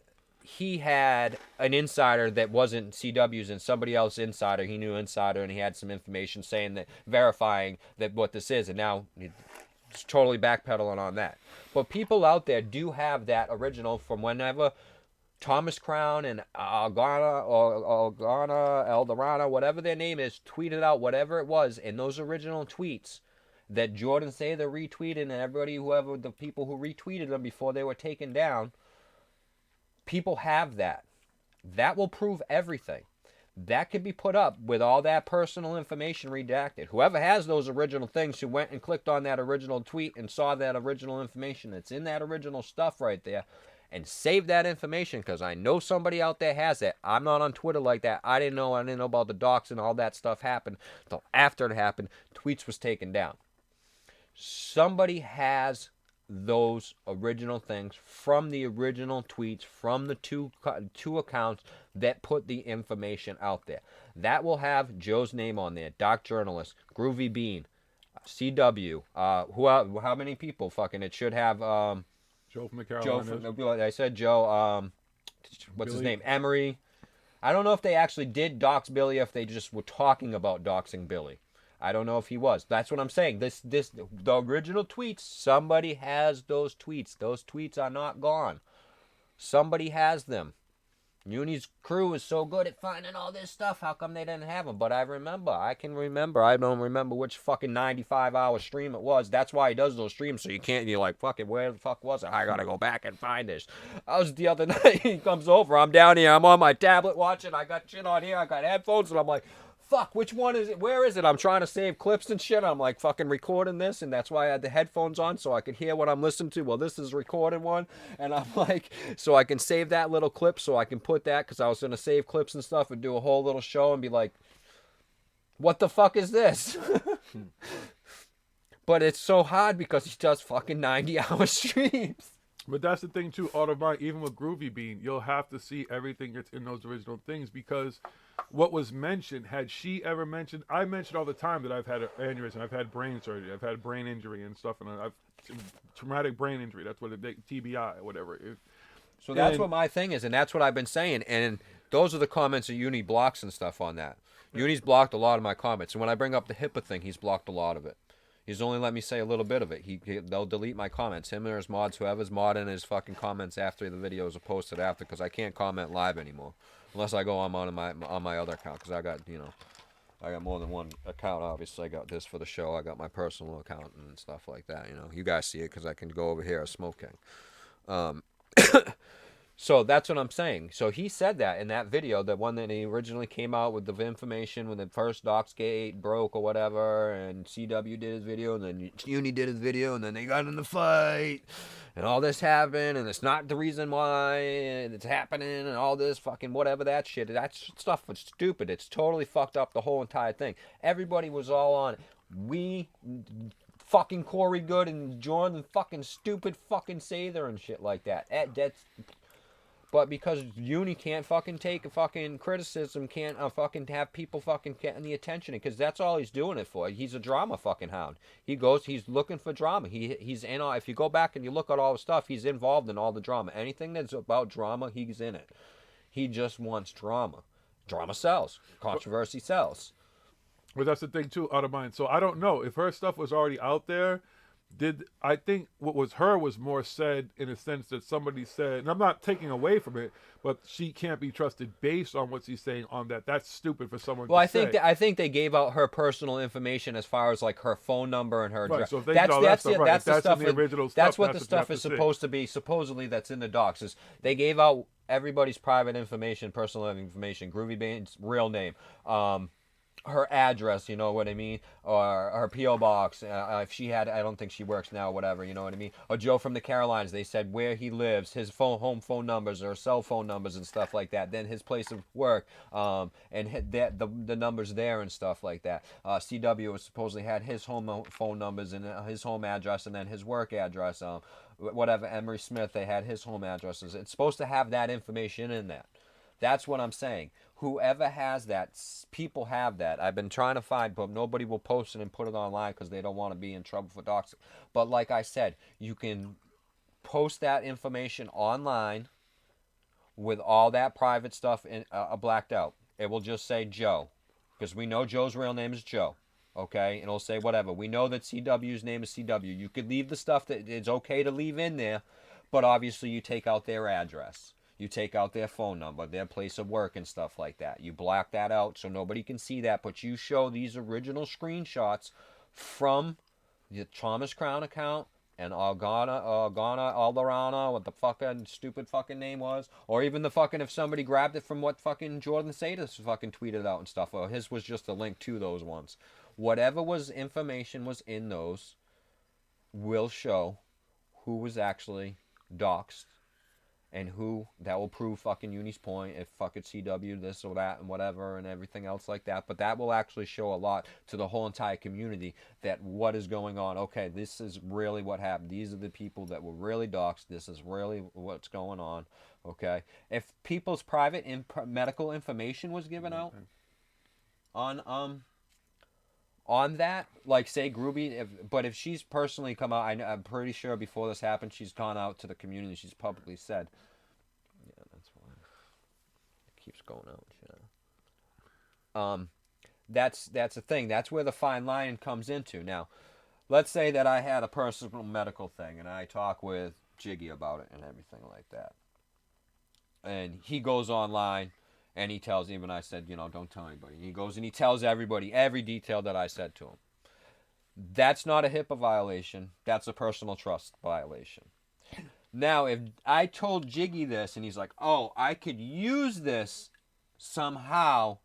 he had an insider that wasn't CW's and somebody else insider. He knew insider, and he had some information saying that, verifying that what this is, and now he's totally backpedaling on that. But people out there do have that original from whenever Thomas Crown and Eldorado, whatever their name is, tweeted out whatever it was, and those original tweets that Jordan Sather retweeted, and everybody, whoever the people who retweeted them before they were taken down, people have that. That will prove everything. That could be put up with all that personal information redacted. Whoever has those original things, who went and clicked on that original tweet and saw that original information that's in that original stuff right there, and save that information, because I know somebody out there has it. I'm not on Twitter like that. I didn't know about the docs and all that stuff happened until after it happened. Tweets was taken down. Somebody has those original things from the original tweets from the two accounts that put the information out there. That will have Joe's name on there. Doc Journalist, Groovy Bean, CW. How many people? Fucking, it should have. Joe from the Carolinas. I said Joe. what's his Billy? name, Emery. I don't know if they actually did dox Billy, or if they just were talking about doxing Billy. I don't know if he was. That's what I'm saying. The original tweets. Somebody has those tweets. Those tweets are not gone. Somebody has them. Uni's crew is so good at finding all this stuff. How come they didn't have them? But I can remember. I don't remember which fucking 95-hour stream it was. That's why he does those streams, so you're like, fucking, where the fuck was it? I gotta go back and find this. I was the other night, he comes over, I'm down here, I'm on my tablet watching, I got shit on here, I got headphones, and I'm like, fuck, which one is it? Where is it? I'm trying to save clips and shit. I'm like fucking recording this, and that's why I had the headphones on so I could hear what I'm listening to. Well, this is recorded one, and I'm like, so I can save that little clip so I can put that, because I was going to save clips and stuff and do a whole little show and be like, what the fuck is this? But it's so hard because he does fucking 90-hour streams. But that's the thing too, Autobahn, even with Groovy Bean, you'll have to see everything that's in those original things, because what was mentioned, had she ever mentioned, I mention all the time that I've had an aneurysm, I've had brain surgery, I've had brain injury and stuff, and I've traumatic brain injury, that's what TBI, whatever. So that's what my thing is, and that's what I've been saying, and those are the comments that Uni blocks and stuff on that. Uni's blocked a lot of my comments, and when I bring up the HIPAA thing, he's blocked a lot of it. He's only let me say a little bit of it. They'll delete my comments. Him or his mods, whoever's modding his fucking comments after the videos are posted after, because I can't comment live anymore unless I go on my other account, because I got more than one account. Obviously, I got this for the show. I got my personal account and stuff like that. You guys see it because I can go over here as Smoke King. So that's what I'm saying. So he said that in that video, the one that he originally came out with the information when the first Doxgate broke or whatever, and CW did his video, and then Uni did his video, and then they got in the fight, and all this happened, and it's not the reason why it's happening, and all this fucking whatever that shit. That stuff was stupid. It's totally fucked up the whole entire thing. Everybody was all on it. Fucking Corey Good and Jordan fucking stupid fucking Sather and shit like that. But because Uni can't fucking take a fucking criticism, can't fucking have people fucking getting the attention, because that's all he's doing it for. He's a drama fucking hound. He's looking for drama. He's in all, if you go back and you look at all the stuff, he's involved in all the drama. Anything that's about drama, he's in it. He just wants drama. Drama sells. Controversy sells. But that's the thing too, Autobahn. So I don't know if her stuff was already out there. I think what was more said in a sense that somebody said, and I'm not taking away from it, but she can't be trusted based on what she's saying on that. That's stupid for someone to say. I think they gave out her personal information as far as like her phone number and her address. Right, so if they did all that stuff, right, that's the stuff. in the original stuff, that's what the you stuff have is to see. supposed to be. Supposedly, that's in the docs. Is they gave out everybody's private information, personal information, Groovy Bane's real name, her address, you know what I mean, or her P.O. box, if she had, I don't think she works now, whatever, you know what I mean, or Joe from the Carolinas, they said where he lives, his home phone numbers, or cell phone numbers and stuff like that, then his place of work, and the numbers there and stuff like that. CW supposedly had his home phone numbers and his home address, and then his work address, whatever, Emery Smith, they had his home addresses. It's supposed to have that information in that. That's what I'm saying. Whoever has that, people have that. I've been trying to find, but nobody will post it and put it online because they don't want to be in trouble for doxing. But like I said, you can post that information online with all that private stuff blacked out. It will just say Joe, because we know Joe's real name is Joe. Okay, and it'll say whatever. We know that CW's name is CW. You could leave the stuff that it's okay to leave in there, but obviously you take out their address. You take out their phone number, their place of work and stuff like that. You black that out so nobody can see that, but you show these original screenshots from the Thomas Crown account and Alderana, what the fucking stupid fucking name was, or even the fucking, if somebody grabbed it from what fucking Jordan Sadis fucking tweeted out and stuff, or his was just a link to those ones. Whatever was information was in those will show who was actually doxxed. And who, that will prove fucking Uni's point, if fucking CW this or that and whatever and everything else like that. But that will actually show a lot to the whole entire community that what is going on. Okay, this is really what happened. These are the people that were really doxxed. This is really what's going on. Okay, if people's private medical information was given out on that, like say Groovy, but if she's personally come out, I'm pretty sure before this happened, she's gone out to the community. She's publicly said, yeah, that's why. keeps going out. That's the thing. That's where the fine line comes into. Now, let's say that I had a personal medical thing, and I talk with Jiggy about it and everything like that. And he goes online, and he tells, even I said, don't tell anybody. He goes and he tells everybody every detail that I said to him. That's not a HIPAA violation. That's a personal trust violation. Now, if I told Jiggy this, and he's like, oh, I could use this somehow,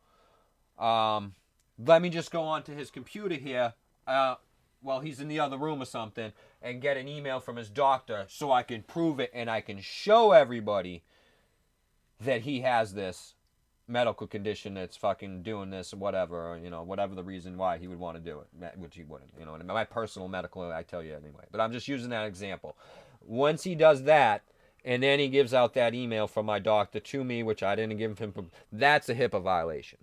let me just go onto his computer here, while he's in the other room or something, and get an email from his doctor so I can prove it and I can show everybody that he has this medical condition that's fucking doing this or whatever, or, whatever the reason why he would want to do it, which he wouldn't, and my personal medical, I tell you anyway. But I'm just using that example. Once he does that, and then he gives out that email from my doctor to me, which I didn't give him, that's a HIPAA violation.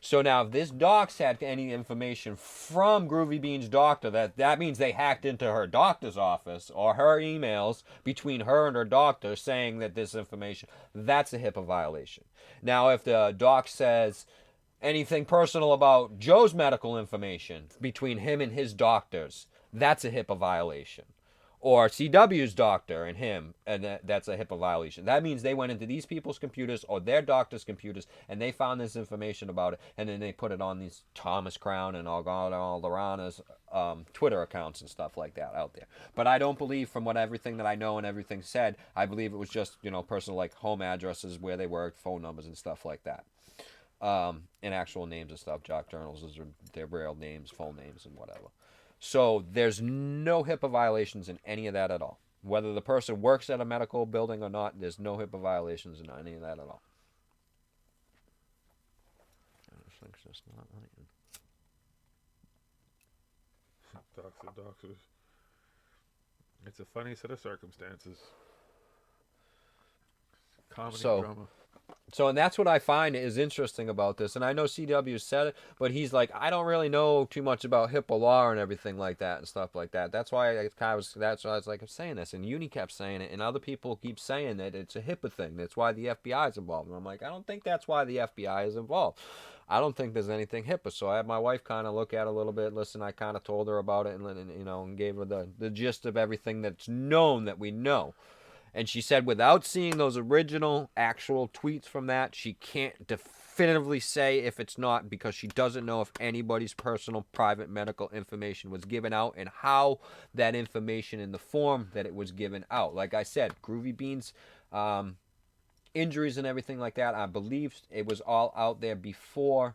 So now, if this doc's had any information from Groovy Bean's doctor, that means they hacked into her doctor's office or her emails between her and her doctor saying that this information, that's a HIPAA violation. Now, if the doc says anything personal about Joe's medical information between him and his doctors, that's a HIPAA violation. Or CW's doctor and him, and that's a HIPAA violation. That means they went into these people's computers or their doctor's computers, and they found this information about it, and then they put it on these Thomas Crown and Alderana's Twitter accounts and stuff like that out there. But I don't believe, from everything that I know and everything said, I believe it was just, personal, like home addresses, where they worked, phone numbers and stuff like that. And actual names and stuff. Jock journals is their real names, phone names, and whatever. So there's no HIPAA violations in any of that at all. Whether the person works at a medical building or not, there's no HIPAA violations in any of that at all. This thing's just not lighting. Doctors. It's a funny set of circumstances. Comedy drama. So, and that's what I find is interesting about this. And I know CW said it, but he's like, I don't really know too much about HIPAA law and everything like that and stuff like that. That's why I was like, I'm saying this. And Uni kept saying it, and other people keep saying that it's a HIPAA thing. That's why the FBI is involved. And I'm like, I don't think that's why the FBI is involved. I don't think there's anything HIPAA. So I had my wife kind of look at it a little bit. Listen, I kind of told her about it and gave her the gist of everything that's known that we know. And she said without seeing those original actual tweets from that, she can't definitively say if it's not, because she doesn't know if anybody's personal private medical information was given out and how that information in the form that it was given out. Like I said, Groovy Bean's injuries and everything like that, I believe it was all out there before,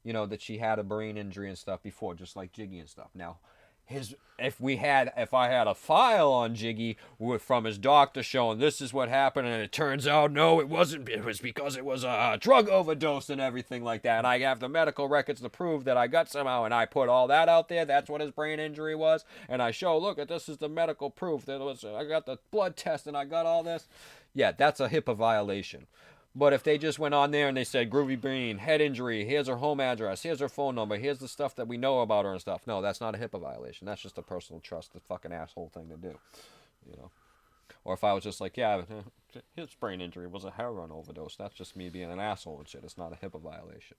that she had a brain injury and stuff before, just like Jiggy and stuff. Now, if I had a file on Jiggy from his doctor showing this is what happened, and it turns out no, it wasn't. It was because it was a drug overdose and everything like that, and I have the medical records to prove that I got somehow, and I put all that out there. That's what his brain injury was, and I show, look at this is the medical proof that I got the blood test and I got all this. Yeah, that's a HIPAA violation. But if they just went on there and they said, Groovy Bean, head injury, here's her home address, here's her phone number, here's the stuff that we know about her and stuff. No, that's not a HIPAA violation. That's just a personal trust, the fucking asshole thing to do. Or if I was just like, yeah, his brain injury was a heroin overdose. That's just me being an asshole and shit. It's not a HIPAA violation.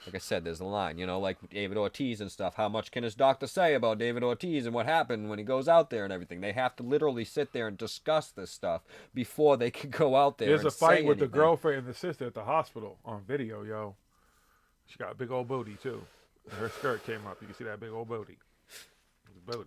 Like I said, there's a line, like David Ortiz and stuff. How much can his doctor say about David Ortiz and what happened when he goes out there and everything? They have to literally sit there and discuss this stuff before they can go out there. There's a fight with the girlfriend and the sister at the hospital on video, yo. She got a big old booty, too. Her skirt came up. You can see that big old booty.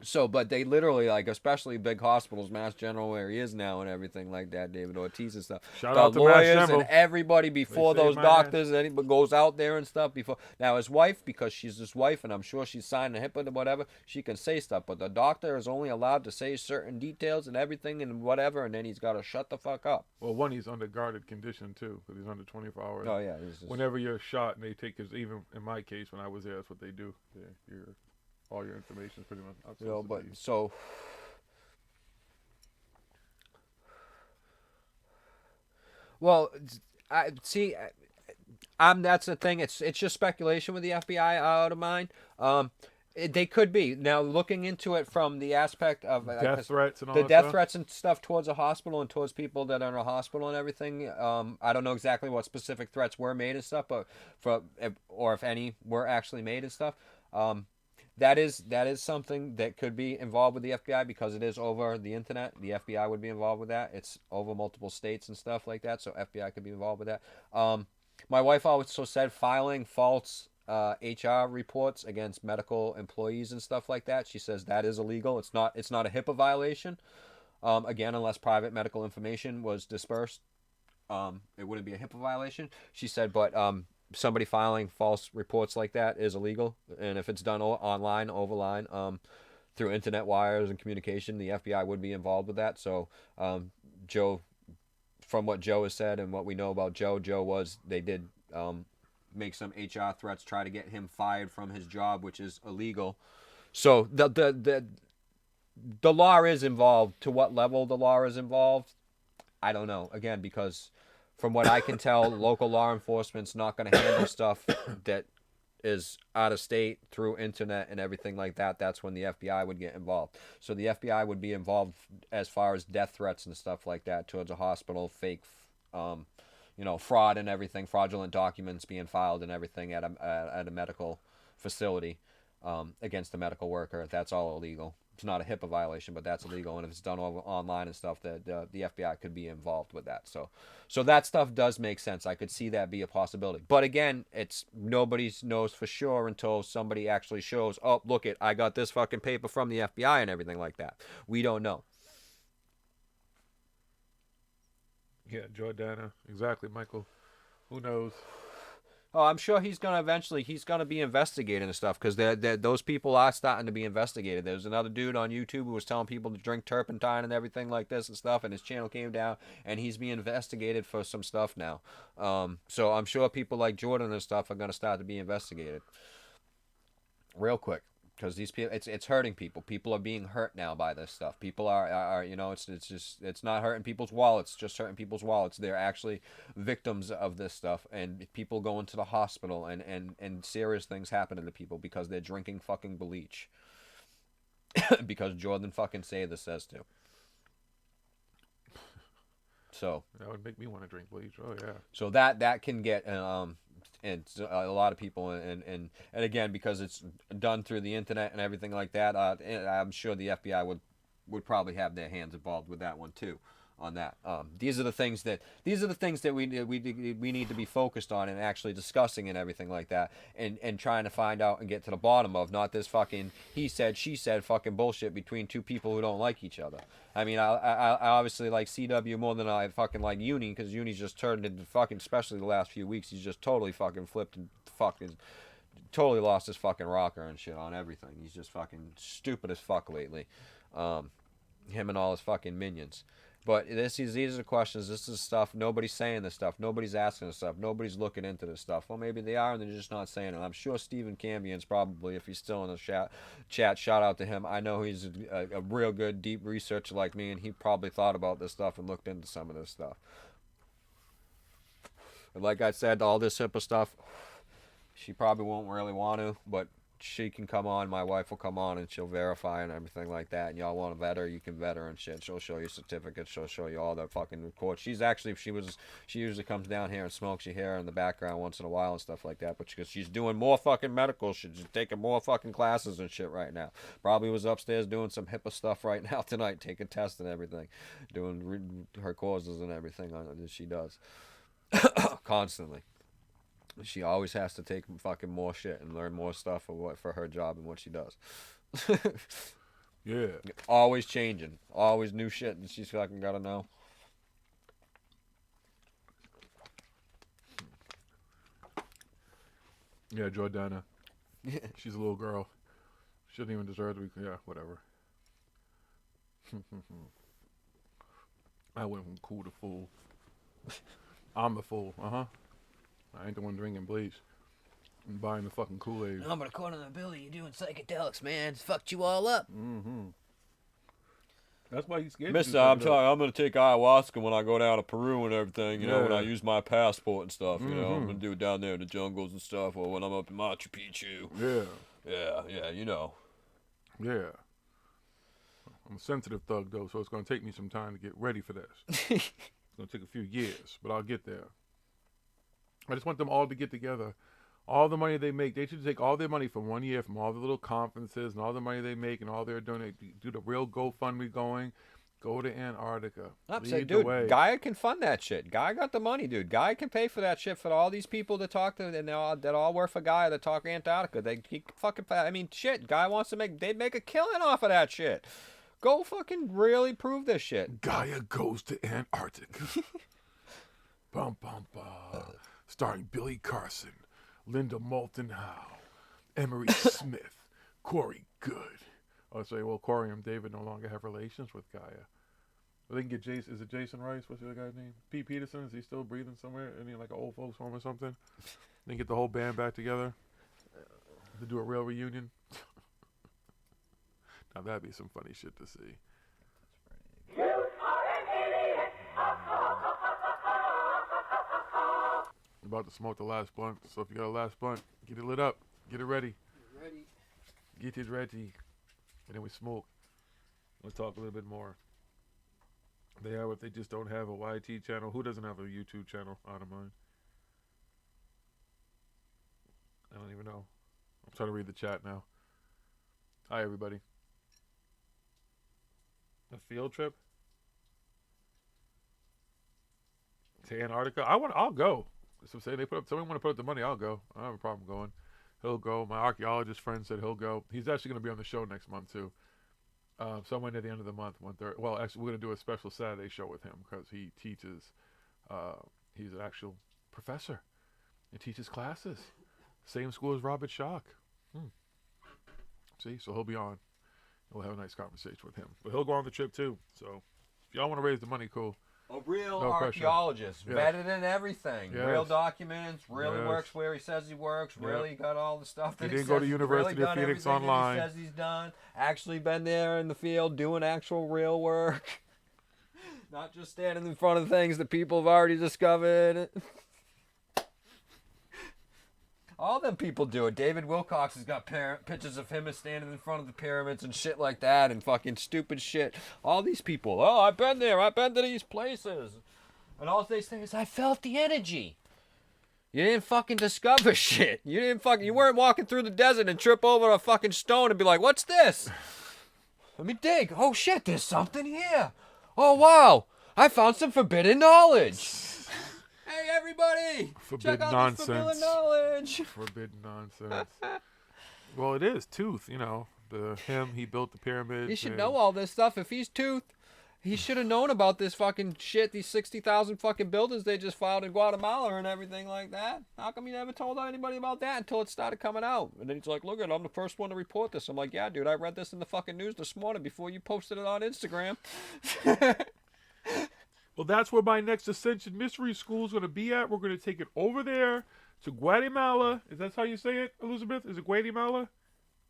So, but they literally, especially big hospitals, Mass General, where he is now and everything like that, David Ortiz and stuff. Shout out to Mass lawyers General. And everybody before those doctors, and anybody goes out there and stuff before. Now, his wife, because she's his wife, and I'm sure she's signed a HIPAA or whatever, she can say stuff. But the doctor is only allowed to say certain details and everything and whatever, and then he's got to shut the fuck up. Well, one, he's under guarded condition, too, because he's under 24 hours. Oh, yeah. Whenever you're shot, and they take his, even in my case, when I was there, that's what they do. All your information is pretty much outside. But so. Well, I see. That's the thing. It's just speculation with the FBI out of mind. They could be. Now, looking into it from the aspect of Death threats and all the that death stuff? threats and stuff towards a hospital and towards people that are in a hospital and everything. I don't know exactly what specific threats were made and stuff, but or if any were actually made and stuff. That is something that could be involved with the FBI because it is over the internet. The FBI would be involved with that. It's over multiple states and stuff like that, so FBI could be involved with that. My wife also said filing false HR reports against medical employees and stuff like that. She says that is illegal. It's not a HIPAA violation. Again, unless private medical information was dispersed, it wouldn't be a HIPAA violation. She said, but somebody filing false reports like that is illegal, and if it's done online, overline, through internet wires and communication, the FBI would be involved with that. So, Joe, from what Joe has said and what we know about Joe they did make some HR threats, try to get him fired from his job, which is illegal. So the law is involved. To what level the law is involved, I don't know. Again, because from what I can tell, local law enforcement's not going to handle stuff that is out of state through internet and everything like that. That's when the FBI would get involved. So the FBI would be involved as far as death threats and stuff like that towards a hospital, fake, fraud and everything, fraudulent documents being filed and everything at a medical facility against a medical worker. That's all illegal. It's not a HIPAA violation, but that's illegal. And if it's done over online and stuff, the FBI could be involved with that. So that stuff does make sense. I could see that be a possibility. But again, it's nobody knows for sure until somebody actually shows, oh, look I got this fucking paper from the FBI and everything like that. We don't know. Yeah, Jordana. Exactly, Michael. Who knows? Oh, I'm sure he's gonna be investigating and stuff because those people are starting to be investigated. There's another dude on YouTube who was telling people to drink turpentine and everything like this and stuff, and his channel came down, and he's being investigated for some stuff now. So I'm sure people like Jordan and stuff are gonna start to be investigated real quick. Because these people, it's hurting people. People are being hurt now by this stuff. People are it's not hurting people's wallets, just hurting people's wallets. They're actually victims of this stuff, and people go into the hospital, and serious things happen to the people because they're drinking fucking bleach. Because Jordan fucking Sather says to. So that would make me want to drink bleach. Oh yeah. So that can get and a lot of people and again, because it's done through the internet and everything like that, I'm sure the FBI would probably have their hands involved with that one too, on that. These are the things that we need to be focused on and actually discussing and everything like that, and trying to find out and get to the bottom of, not this fucking he said she said fucking bullshit between two people who don't like each other. I mean, I obviously like CW more than I fucking like Uni, because Uni's just turned into fucking, especially the last few weeks, he's just totally fucking flipped and fucking totally lost his fucking rocker and shit on everything. He's just fucking stupid as fuck lately. Him and all his fucking minions. But these are the questions. This is stuff. Nobody's saying this stuff. Nobody's asking this stuff. Nobody's looking into this stuff. Well, maybe they are, and they're just not saying it. I'm sure Stephen Cambion's probably, if he's still in the chat, shout out to him. I know he's a real good, deep researcher like me, and he probably thought about this stuff and looked into some of this stuff. And like I said, all this HIPAA stuff, she probably won't really want to, but she can come on, my wife will come on, and she'll verify and everything like that, and y'all want to vet her, you can vet her and shit. She'll show you certificates, she'll show you all the fucking reports. She usually comes down here and smokes your hair in the background once in a while and stuff like that, but because she's doing more fucking medical shit, she's taking more fucking classes and shit right now. Probably was upstairs doing some HIPAA stuff right now tonight, taking tests and everything, doing her courses and everything on it that she does constantly. She always has to take fucking more shit and learn more stuff for her job and what she does. Yeah. Always changing. Always new shit that she's fucking gotta know. Yeah, Jordana. She's a little girl. She doesn't even deserve to be. Yeah, whatever. I went from cool to fool. I'm the fool. I ain't the one drinking bleach and buying the fucking Kool-Aid. No, but according to Billy, you're doing psychedelics, man. It's fucked you all up. Mm-hmm. That's why he's scared. Mister, I'm gonna take ayahuasca when I go down to Peru and everything. You know, when I use my passport and stuff. You know, I'm gonna do it down there in the jungles and stuff, or when I'm up in Machu Picchu. Yeah. Yeah, you know. Yeah. I'm a sensitive thug, though, so it's going to take me some time to get ready for this. It's going to take a few years, but I'll get there. I just want them all to get together. All the money they make, they should take all their money from 1 year, from all the little conferences and all the money they make and all they're doing, do the real GoFundMe going, go to Antarctica. Lead the way. Dude, Gaia can fund that shit. Gaia got the money, dude. Gaia can pay for that shit for all these people that talk to, and that all work for Gaia that talk Antarctica. He fucking, I mean, shit, Gaia wants to they'd make a killing off of that shit. Go fucking really prove this shit. Gaia goes to Antarctica. Bum, bum, bum. Starring Billy Carson, Linda Moulton Howe, Emery Smith, Corey Good. I'll say, well, Corey and David no longer have relations with Gaia. Well, they can get Jason. Is it Jason Rice? What's the other guy's name? Pete Peterson. Is he still breathing somewhere? Any like an old folks home or something? They can get the whole band back together to do a real reunion. Now that'd be some funny shit to see. I'm about to smoke the last blunt, so if you got a last blunt, get it lit up, get it ready. Get it ready. And then we smoke. We'll talk a little bit more. They have it, they just don't have a YT channel. Who doesn't have a YouTube channel out of mine? I don't even know. I'm trying to read the chat now. Hi, everybody. A field trip to Antarctica? I'll go. That's what I'm saying. Somebody want to put up the money, I'll go. I don't have a problem going. He'll go. My archaeologist friend said he'll go. He's actually going to be on the show next month too. Somewhere near the end of the month, 1/3. Well, actually, we're going to do a special Saturday show with him because he teaches. He's an actual professor. He teaches classes. Same school as Robert Schock. See, so he'll be on. We'll have a nice conversation with him. But he'll go on the trip too. So if y'all want to raise the money, cool. A real No archaeologist, Yes. vetted in everything. Yes. Real documents, really Yes. works where he says he works, really got all the stuff that He he didn't go to says, University really of done Phoenix everything that online. he says he's done, actually been there in the field doing actual real work. Not just standing in front of things that people have already discovered. All them people do it. David Wilcox has got pictures of him as standing in front of the pyramids and shit like that and fucking stupid shit. All these people, oh, I've been there. I've been to these places. And all they say is, I felt the energy. You didn't fucking discover shit. You weren't walking through the desert and trip over a fucking stone and be like, what's this? Let me dig. Oh shit, there's something here. Oh wow, I found some forbidden knowledge. Hey everybody! Forbidden Check out nonsense. this forbidden knowledge. Forbidden nonsense. Well, it is Tooth. You know, he built the pyramids. He should and- know all this stuff. If he's Tooth, he should have known about this fucking shit, these 60,000 fucking buildings they just filed in Guatemala and everything like that. How come you never told anybody about that until it started coming out? And then he's like, look, I'm the first one to report this. I'm like, yeah, dude, I read this in the fucking news this morning before you posted it on Instagram. Well, that's where my next Ascension Mystery School is going to be at. We're going to take it over there to Guatemala. Is that how you say it, Elizabeth? Is it Guatemala?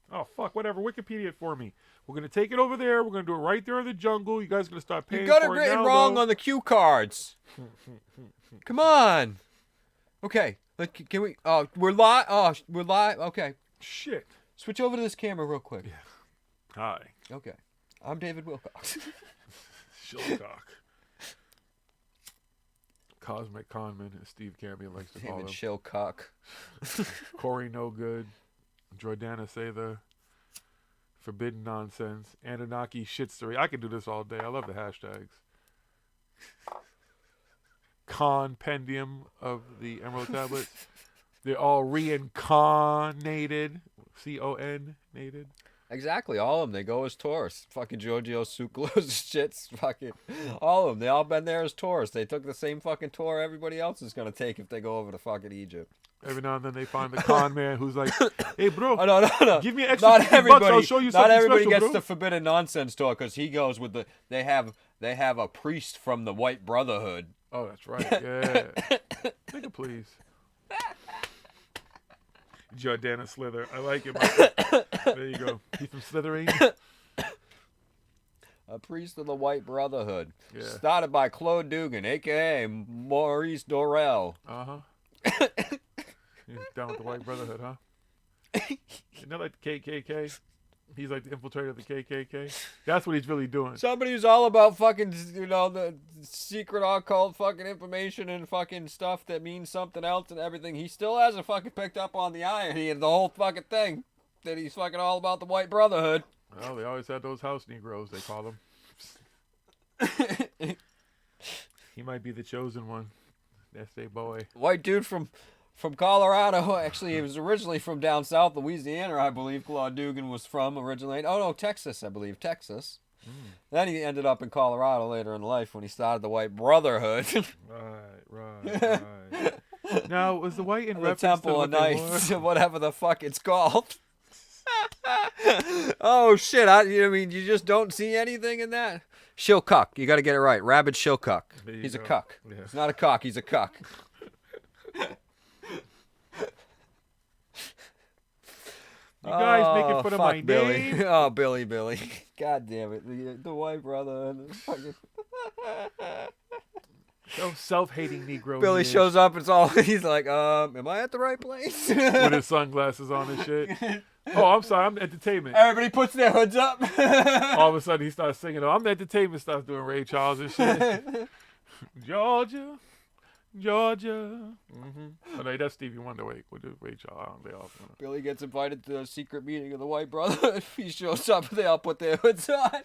Oh, fuck, whatever. Wikipedia it for me. We're going to take it over there. We're going to do it right there in the jungle. You guys are going to start paying You got it for it written now, wrong though. on the cue cards. Come on. Okay. Can we? Oh, we're live. Oh, we're live. Okay. Shit. Switch over to this camera real quick. Hi. Okay. I'm David Wilcox. Shillcock. Cosmic Conman, as Steve Campion likes to call David him. Shillcock. Corey No Good. Jordana Say the Forbidden Nonsense. Anunnaki Shit Story. I could do this all day. I love the hashtags. Compendium of the Emerald Tablets. They're all reincarnated. C-O-N-nated. Exactly, all of them. They go as tourists. Fucking Giorgio Tsoukalos shits. Fucking all of them. They all been there as tourists. They took the same fucking tour everybody else is gonna take if they go over to fucking Egypt. Every now and then they find the con man who's like, hey, bro, Oh no. give me an extra Not 50 everybody. bucks. I'll show you Not something everybody special, gets bro. the forbidden nonsense tour because he goes with the. They have a priest from the White Brotherhood. Oh, that's right. Yeah. Nigga, please. Jordana Slither. I like it, Michael. There you go. He's from Slytherin. A priest of the White Brotherhood. Yeah. Started by Claude Dugan, a.k.a. Maurice Dorel. Uh-huh. He's down with the White Brotherhood, huh? Isn't that like the KKK? He's like the infiltrator of the KKK. That's what he's really doing. Somebody who's all about fucking, the secret occult fucking information and fucking stuff that means something else and everything. He still hasn't fucking picked up on the irony and the whole fucking thing that he's fucking all about the white brotherhood. Well, they always had those house Negroes, they call them. He might be the chosen one. That's their boy. White dude from Colorado. Actually, he was originally from down south, Louisiana, I believe. Claude Dugan was from originally. Oh, no, Texas, I believe. Texas. Then he ended up in Colorado later in life when he started the White Brotherhood. Right. Now, was the white in The reference Temple to of what they Knights, were? whatever the fuck it's called. Oh, shit. I mean, you just don't see anything in that? Shilcuck. You got to get it right. Rabid Shilcuck. There you He's a go. cuck. Yeah. He's not a cock. He's a cuck. You guys making fun of my fuck Billy. name? Oh, Billy. God damn it. The white brother. And the fucking... So self-hating Negro. Billy he is. shows up. It's all... He's like, am I at the right place? With his sunglasses on and shit. Oh, I'm sorry. I'm entertainment. Everybody puts their hoods up. All of a sudden, he starts singing. Oh, I'm the entertainment. Starts doing Ray Charles and shit. Georgia. Oh, no, that's Stevie Wonder. Wait, we'll do Ray Charles. They all. Billy gets invited to a secret meeting of the white brother. He shows up. They all put their hoods on.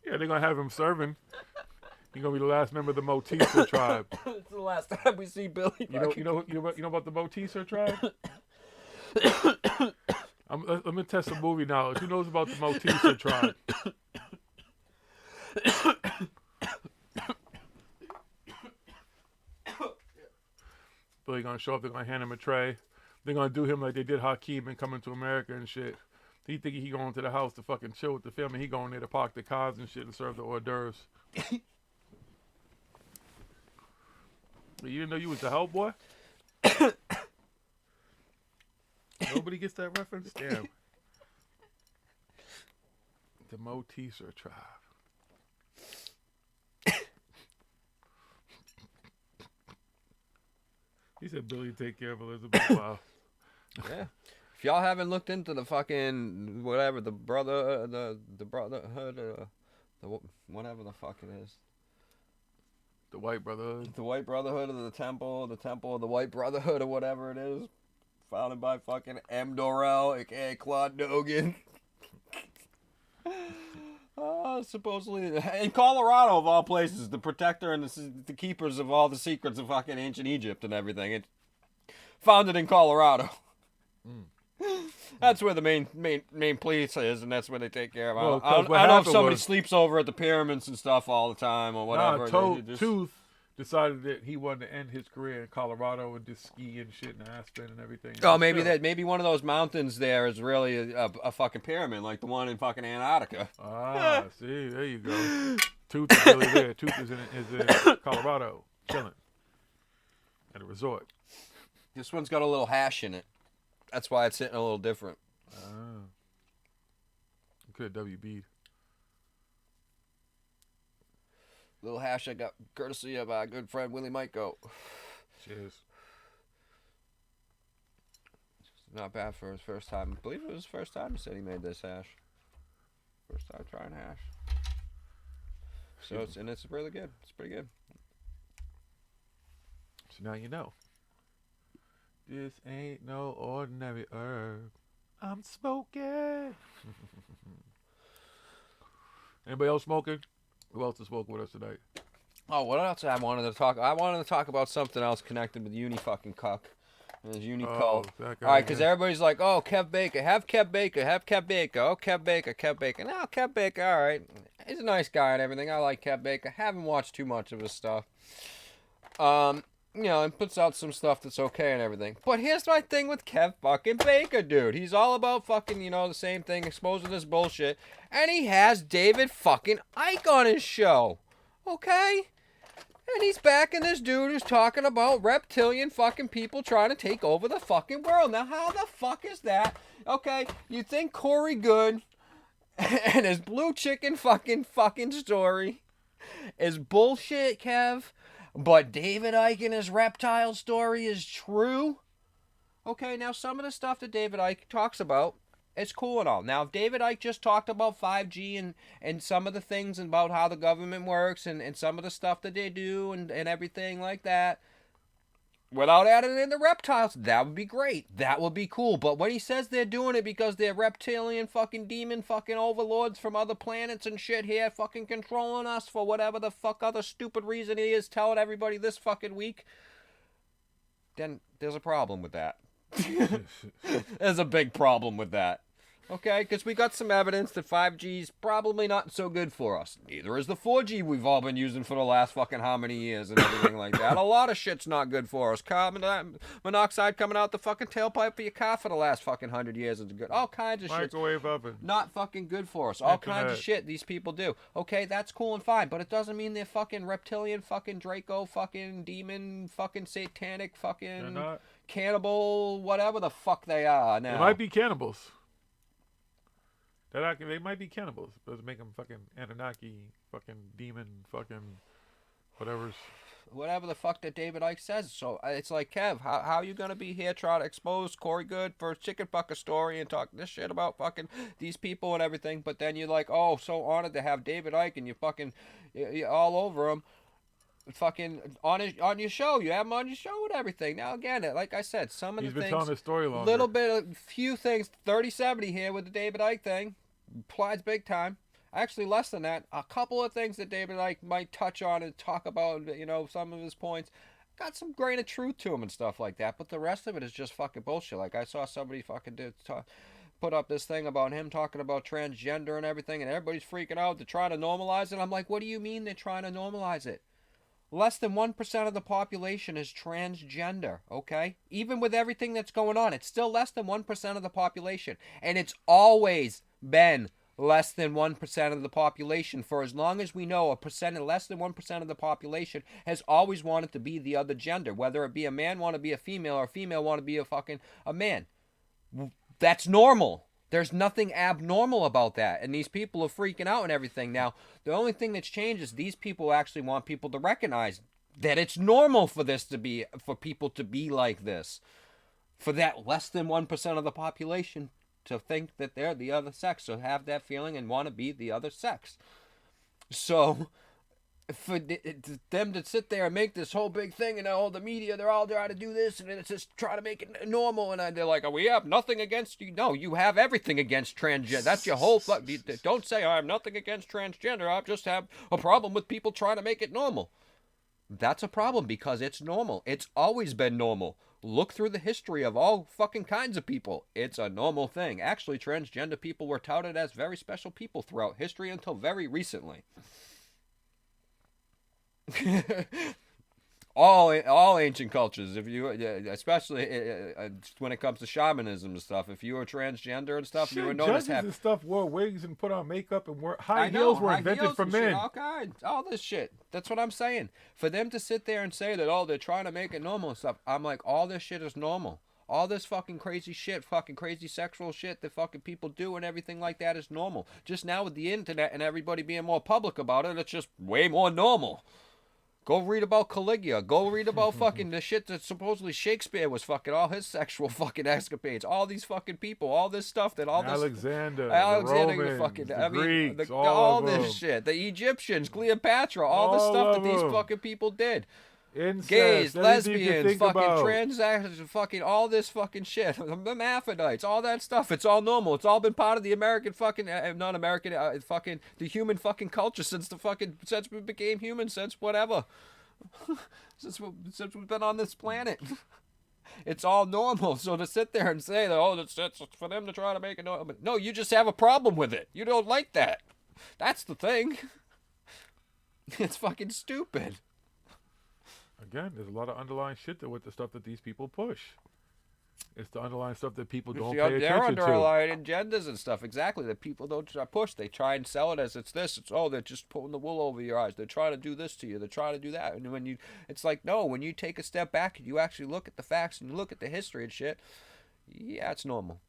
Yeah, they're gonna have him serving. He's gonna be the last member of the Motisa tribe. It's the last time we see Billy. You know about the Motisa tribe? Let me test some movie knowledge. Who knows about the Motisa tribe? Billy gonna show up. They're gonna hand him a tray. They're gonna do him like they did Hakeem and Coming to America and shit. He think he going to the house to fucking chill with the family. He going there to park the cars and shit and serve the hors d'oeuvres. You didn't know you was the Hellboy? Nobody gets that reference? Damn. The Motisa tribe. He said Billy take care of Elizabeth. Wow. Yeah. If y'all haven't looked into the fucking whatever the brotherhood, whatever the fuck it is, The White Brotherhood. the White Brotherhood of the Temple of the White Brotherhood or whatever it is, founded by fucking M. Dorrell, aka Claude Dogan. Supposedly in Colorado of all places, the protector and the keepers of all the secrets of fucking ancient Egypt and everything. It founded in Colorado. That's where the main place is, and that's where they take care of. Well, I don't 'cause what know if happened somebody was- sleeps over at the pyramids and stuff all the time or whatever. Nah, They just- Tooth decided that he wanted to end his career in Colorado and just ski and shit and Aspen and everything. Oh, maybe Still. maybe one of those mountains there is really a fucking pyramid, like the one in fucking Antarctica. Ah, see, there you go. Tooth is really there. Tooth is in Colorado, chilling at a resort. This one's got a little hash in it. That's why it's hitting a little different. Ah, could have WB'd. Little hash I got courtesy of our good friend Willie Michael. Cheers. Not bad for his first time. I believe it was his first time he said he made this hash. First time trying hash. So it's really good. It's pretty good. So now you know. This ain't no ordinary herb. I'm smoking. Anybody else smoking? Who else is smoking with us tonight? Oh, what else I wanted to talk? I wanted to talk about something else connected with uni fucking cuck. And his uni cult. that guy All right, because again. everybody's like, oh, Kev Baker. Have Kev Baker. Have Kev Baker. Oh, Kev Baker. No, Kev Baker, all right. He's a nice guy and everything. I like Kev Baker. Haven't watched too much of his stuff. And puts out some stuff that's okay and everything. But here's my thing with Kev fucking Baker, dude. He's all about fucking, the same thing, exposing this bullshit. And he has David fucking Icke on his show. Okay? And he's backing this dude who's talking about reptilian fucking people trying to take over the fucking world. Now, how the fuck is that? Okay, you think Corey Good and his blue chicken fucking story is bullshit, Kev? But David Icke and his reptile story is true? Okay, now some of the stuff that David Icke talks about, it's cool and all. Now, if David Icke just talked about 5G and some of the things about how the government works and some of the stuff that they do and everything like that, without adding in the reptiles, that would be great. That would be cool. But when he says they're doing it because they're reptilian fucking demon fucking overlords from other planets and shit here fucking controlling us for whatever the fuck other stupid reason he is telling everybody this fucking week, then there's a problem with that. There's a big problem with that. Okay, because we got some evidence that 5G's probably not so good for us. Neither is the 4G we've all been using for the last fucking how many years and everything like that. A lot of shit's not good for us. Carbon monoxide coming out the fucking tailpipe of your car for the last fucking 100 years is good. All kinds of shit. Microwave oven. Not fucking good for us. All kinds of Internet. shit these people do. Okay, that's cool and fine, but it doesn't mean they're fucking reptilian, fucking Draco, fucking demon, fucking satanic, They're fucking not. cannibal, whatever the fuck they are now. They might be cannibals. They might be cannibals. Let's make them fucking Anunnaki, fucking demon, fucking whatever's. Whatever the fuck that David Icke says. So it's like, Kev, how are you gonna be here trying to expose Corey Good for a chicken fucker story and talk this shit about fucking these people and everything? But then you're like, oh, so honored to have David Icke and you fucking you're all over him. Fucking on your show, you have him on your show and everything. Now again, like I said, some of He's the been things, telling his story longer. little bit, a few things, 30-70 here with the David Icke thing, applies big time. Actually, less than that. A couple of things that David Icke might touch on and talk about, you know, some of his points, got some grain of truth to him and stuff like that. But the rest of it is just fucking bullshit. Like I saw somebody fucking put up this thing about him talking about transgender and everything, and everybody's freaking out. They're trying to normalize it. I'm like, what do you mean they're trying to normalize it? Less than 1% of the population is transgender, okay? Even with everything that's going on, it's still less than 1% of the population. And it's always been less than 1% of the population. For as long as we know, less than 1% of the population has always wanted to be the other gender. Whether it be a man want to be a female or a female want to be a man. That's normal. There's nothing abnormal about that. And these people are freaking out and everything. Now, the only thing that's changed is these people actually want people to recognize that it's normal for people to be like this. For that less than 1% of the population to think that they're the other sex, or have that feeling and want to be the other sex. So for them to sit there and make this whole big thing, and all the media, they're all trying to do this, and it's just trying to make it normal, and they're like, oh, we have nothing against you. No, you have everything against transgender. That's your whole don't say I have nothing against transgender. I just have a problem with people trying to make it normal. That's a problem because it's normal. It's always been normal. Look through the history of all fucking kinds of people. It's a normal thing. Actually, transgender people were touted as very special people throughout history until very recently. all ancient cultures, if you, especially when it comes to shamanism and stuff, if you were transgender and stuff, you were known as judges and stuff wore wigs and put on makeup and wore high I know, heels were high invented heels for and men. shit, all kinds, all this shit. That's what I'm saying. For them to sit there and say that, oh, they're trying to make it normal and stuff, I'm like, all this shit is normal. All this fucking crazy shit, fucking crazy sexual shit that fucking people do and everything like that is normal. Just now with the internet and everybody being more public about it, it's just way more normal. Go read about Caligula. Go read about fucking the shit that supposedly Shakespeare was fucking, all his sexual fucking escapades. All these fucking people, all this stuff that all this... Alexander, the Romans, fucking, the Greeks, all of this them. shit. The Egyptians, Cleopatra, all this All stuff that of these them. fucking people did. Incest, Gays, everything you can lesbians, think fucking about. transactions, fucking all this fucking shit. Hermaphrodites, all that stuff. It's all normal. It's all been part of the American fucking, not American, fucking, the human fucking culture since we became human, since whatever. since we've been on this planet. It's all normal. So to sit there and say that, oh, it's for them to try to make it normal. No, you just have a problem with it. You don't like that. That's the thing. It's fucking stupid. Again, there's a lot of underlying shit with the stuff that these people push. It's the underlying stuff that people don't pay They're attention to. underlying agendas and stuff. Exactly. That people don't push. They try and sell it as it's this. It's, oh, they're just pulling the wool over your eyes. They're trying to do this to you. They're trying to do that. And when it's like, no, when you take a step back and you actually look at the facts and you look at the history and shit, yeah, it's normal.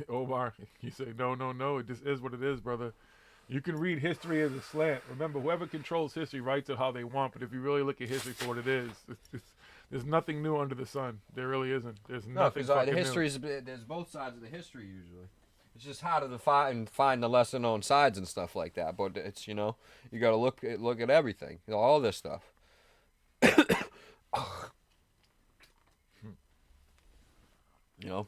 Omar, you say, no, it just is what it is, brother. You can read history as a slant. Remember, whoever controls history writes it how they want. But if you really look at history for what it is, there's nothing new under the sun. There really isn't. There's No, nothing because fucking the new. history is there's both sides of the history usually. It's just harder to find the lesser known sides and stuff like that. But it's you got to look at everything, all this stuff.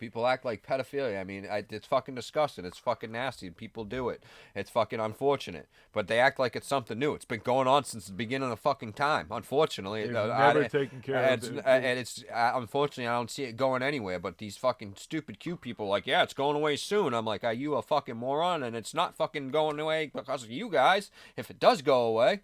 People act like pedophilia. I mean, it's fucking disgusting. It's fucking nasty. People do it. It's fucking unfortunate. But they act like it's something new. It's been going on since the beginning of fucking time. Unfortunately, They've never taken care of it. And it's unfortunately I don't see it going anywhere. But these fucking stupid Q people are like, yeah, it's going away soon. I'm like, are you a fucking moron? And it's not fucking going away because of you guys. If it does go away.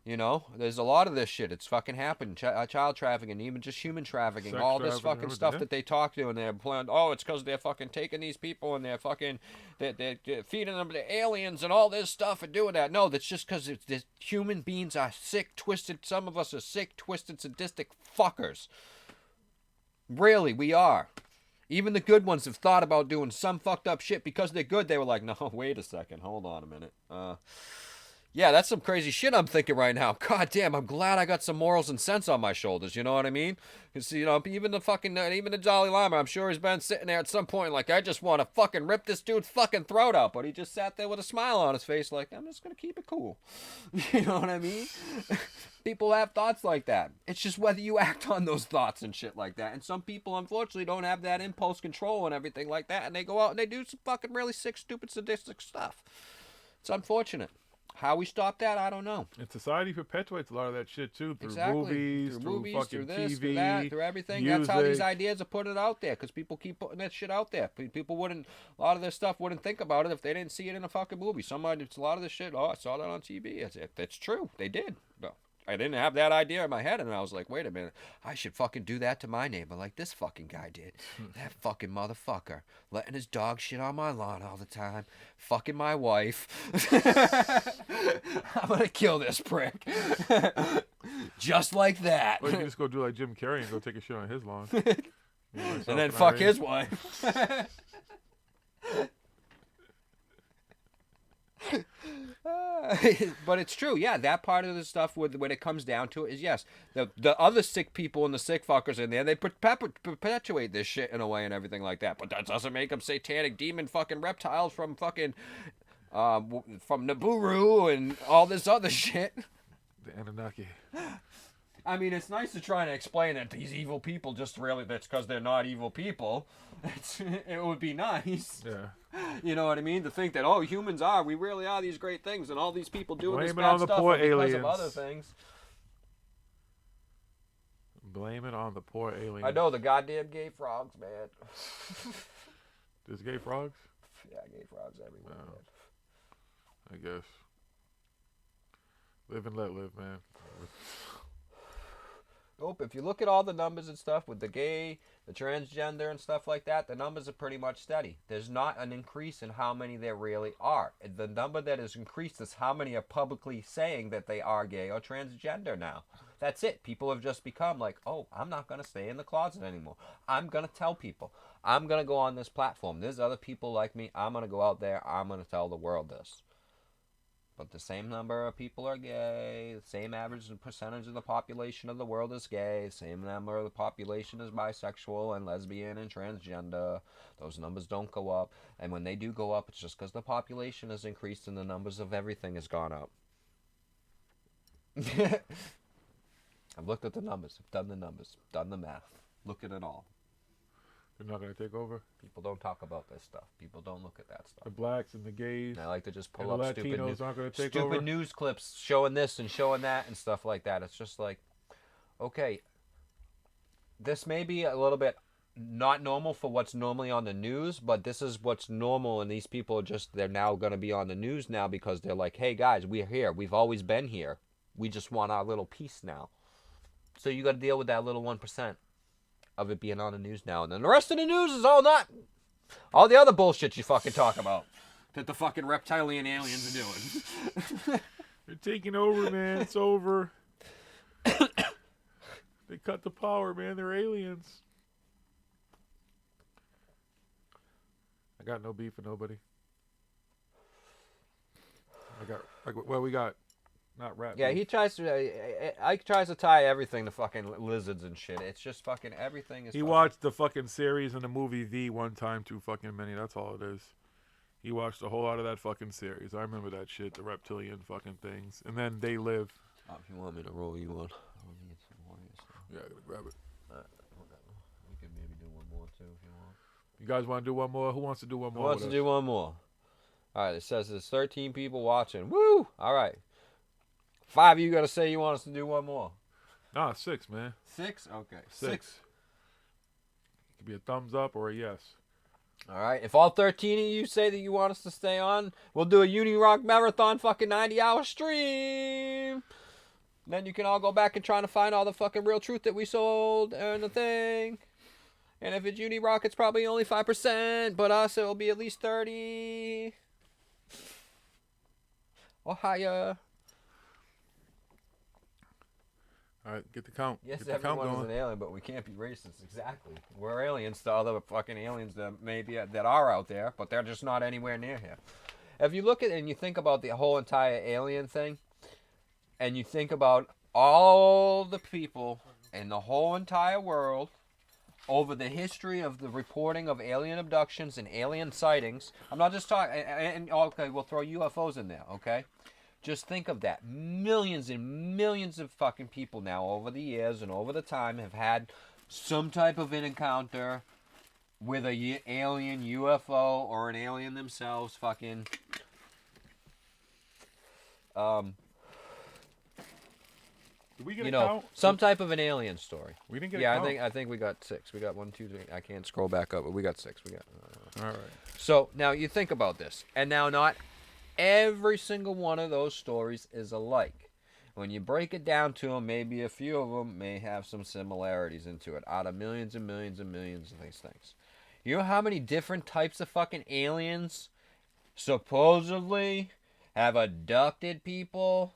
There's a lot of this shit. It's fucking happened. Child trafficking, even just human trafficking, Sex all this trafficking, fucking stuff yeah. that they talk to, and they're playing. Oh, it's because they're fucking taking these people and they're fucking they're feeding them to aliens and all this stuff and doing that. No, that's just because human beings are sick, twisted. Some of us are sick, twisted, sadistic fuckers. Really, we are. Even the good ones have thought about doing some fucked up shit because they're good. They were like, no, wait a second, hold on a minute. Yeah, that's some crazy shit I'm thinking right now. God damn, I'm glad I got some morals and sense on my shoulders. You know what I mean? Because, even the Dalai Lama, I'm sure he's been sitting there at some point like, I just want to fucking rip this dude's fucking throat out. But he just sat there with a smile on his face like, I'm just going to keep it cool. You know what I mean? People have thoughts like that. It's just whether you act on those thoughts and shit like that. And some people, unfortunately, don't have that impulse control and everything like that. And they go out and they do some fucking really sick, stupid, sadistic stuff. It's unfortunate. How we stop that, I don't know. And society perpetuates a lot of that shit too through Exactly. movies, through fucking through this, TV, through that, through everything. music. That's how these ideas are put out there because people keep putting that shit out there. People wouldn't, a lot of this stuff wouldn't think about it if they didn't see it in a fucking movie. A lot of this shit, I saw that on TV. It's true. They did. No. I didn't have that idea in my head, and I was like, wait a minute, I should fucking do that to my neighbor like this fucking guy did. That fucking motherfucker. Letting his dog shit on my lawn all the time. Fucking my wife. I'm gonna kill this prick. Just like that. Or you can just go do like Jim Carrey and go take a shit on his lawn. And then fuck his wife. But it's true, yeah. That part of the stuff, when it comes down to it, is yes. The other sick people and the sick fuckers in there, they perpetuate this shit in a way and everything like that. But that doesn't make them satanic demon fucking reptiles from fucking from Nibiru and all this other shit. The Anunnaki. I mean, it's nice to try and explain that these evil people that's because they're not evil people. It would be nice. Yeah. You know what I mean? To think that, we really are these great things, and all these people doing Blame this it bad on the stuff poor are because aliens. of other things. Blame it on the poor aliens. I know, the goddamn gay frogs, man. There's gay frogs? Yeah, gay frogs everywhere. No. I guess. Live and let live, man. Nope, if you look at all the numbers and stuff with the gay, the transgender and stuff like that, the numbers are pretty much steady. There's not an increase in how many there really are. The number that is increased is how many are publicly saying that they are gay or transgender now. That's it. People have just become like, oh, I'm not going to stay in the closet anymore. I'm going to tell people. I'm going to go on this platform. There's other people like me. I'm going to go out there. I'm going to tell the world this. But the same number of people are gay, the same average percentage of the population of the world is gay, the same number of the population is bisexual and lesbian and transgender. Those numbers don't go up. And when they do go up, it's just because the population has increased and the numbers of everything has gone up. I've looked at the numbers, I've done the numbers, done the math, look at it all. They're not going to take over? People don't talk about this stuff. People don't look at that stuff. The blacks and the gays. And I like to just pull and up the Latinos aren't going to take stupid over? news clips showing this and showing that and stuff like that. It's just like, okay, this may be a little bit not normal for what's normally on the news, but this is what's normal, and these people are they're now going to be on the news now because they're like, hey guys, we're here. We've always been here. We just want our little piece now. So you got to deal with that little 1% of it being on the news now. And then the rest of the news is all the other bullshit you fucking talk about that the fucking reptilian aliens are doing. They're taking over, man. It's over. They cut the power, man. They're aliens. I got no beef with nobody. We got not rat. Yeah, beef. he tries to. Ike tries to tie everything to fucking lizards and shit. It's just fucking everything is. He fucking, watched the fucking series and the movie V one time too fucking many. That's all it is. He watched a whole lot of that fucking series. I remember that shit, the reptilian fucking things. And then They Live. Oh, if you want me to roll you one, I'll need some more. Yeah, I gotta grab it. We can maybe do one more too if you want. You guys want to do one more? Who wants to do one Who more? wants to with do us? one more? All right, it says there's 13 people watching. Woo! All right. 5 of you got to say you want us to do one more. Nah, 6, man. 6? Okay. 6. It could be a thumbs up or a yes. All right. If all 13 of you say that you want us to stay on, we'll do a Uni Rock Marathon fucking 90-hour stream. Then you can all go back and try to find all the fucking real truth that we sold and the thing. And if it's Uni Rock, it's probably only 5%, but us, it'll be at least 30. Or higher. All right, get the count. Yes, get the count everyone is going. an alien, but we can't be racist. Exactly. We're aliens to other fucking aliens that maybe that are out there, but they're just not anywhere near here. If you look at it and you think about the whole entire alien thing, and you think about all the people in the whole entire world over the history of the reporting of alien abductions and alien sightings, I'm not just talking, and okay, we'll throw UFOs in there, okay? Just think of that. Millions and millions of fucking people now over the years and over the time have had some type of an encounter with a alien UFO or an alien themselves fucking Did we get a count? some type of an alien story. We didn't get Yeah, a count. I think we got 6. We got 1, 2, 3. I can't scroll back up, but we got 6. We got All right. So now you think about this, and now not every single one of those stories is alike. When you break it down to them, maybe a few of them may have some similarities into it out of millions and millions and millions of these things. You know how many different types of fucking aliens supposedly have abducted people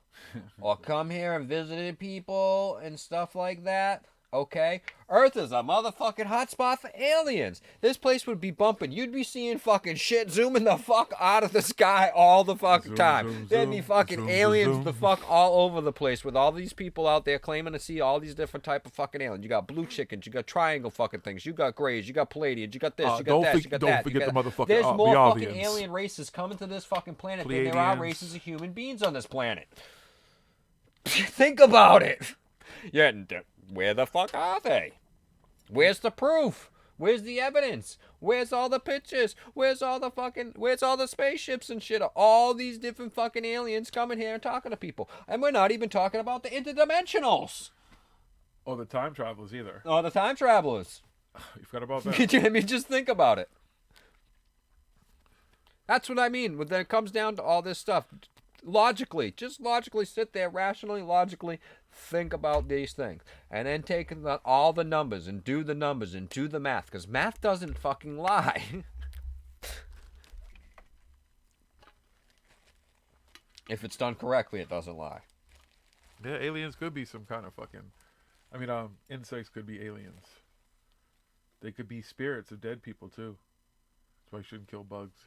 or come here and visited people and stuff like that? Okay, Earth is a motherfucking hotspot for aliens. This place would be bumping. You'd be seeing fucking shit zooming the fuck out of the sky all the fucking time. zoom, There'd be zoom, fucking zoom, aliens zoom. the fuck all over the place with all these people out there claiming to see all these different type of fucking aliens. You got blue chickens, you got triangle fucking things, you got grays, you got Palladians, you got this, you got don't that, think- you got don't that. forget you the got motherfucking There's more fucking Biavians. alien races coming to this fucking planet than there are Pleiadians. races of human beings on this planet. Think about it. Yeah, where the fuck are they? Where's the proof? Where's the evidence? Where's all the pictures? Where's all the spaceships and shit? All these different fucking aliens coming here and talking to people. And we're not even talking about the interdimensionals. Or the time travelers either. Or the time travelers. You forgot about that. I mean, just think about it. That's what I mean when it comes down to all this stuff. Logically, just logically sit there, rationally, logically think about these things. And then take all the numbers and do the numbers and do the math. Because math doesn't fucking lie. If it's done correctly, it doesn't lie. Yeah, aliens could be some kind of fucking... I mean, insects could be aliens. They could be spirits of dead people, too. That's why you shouldn't kill bugs.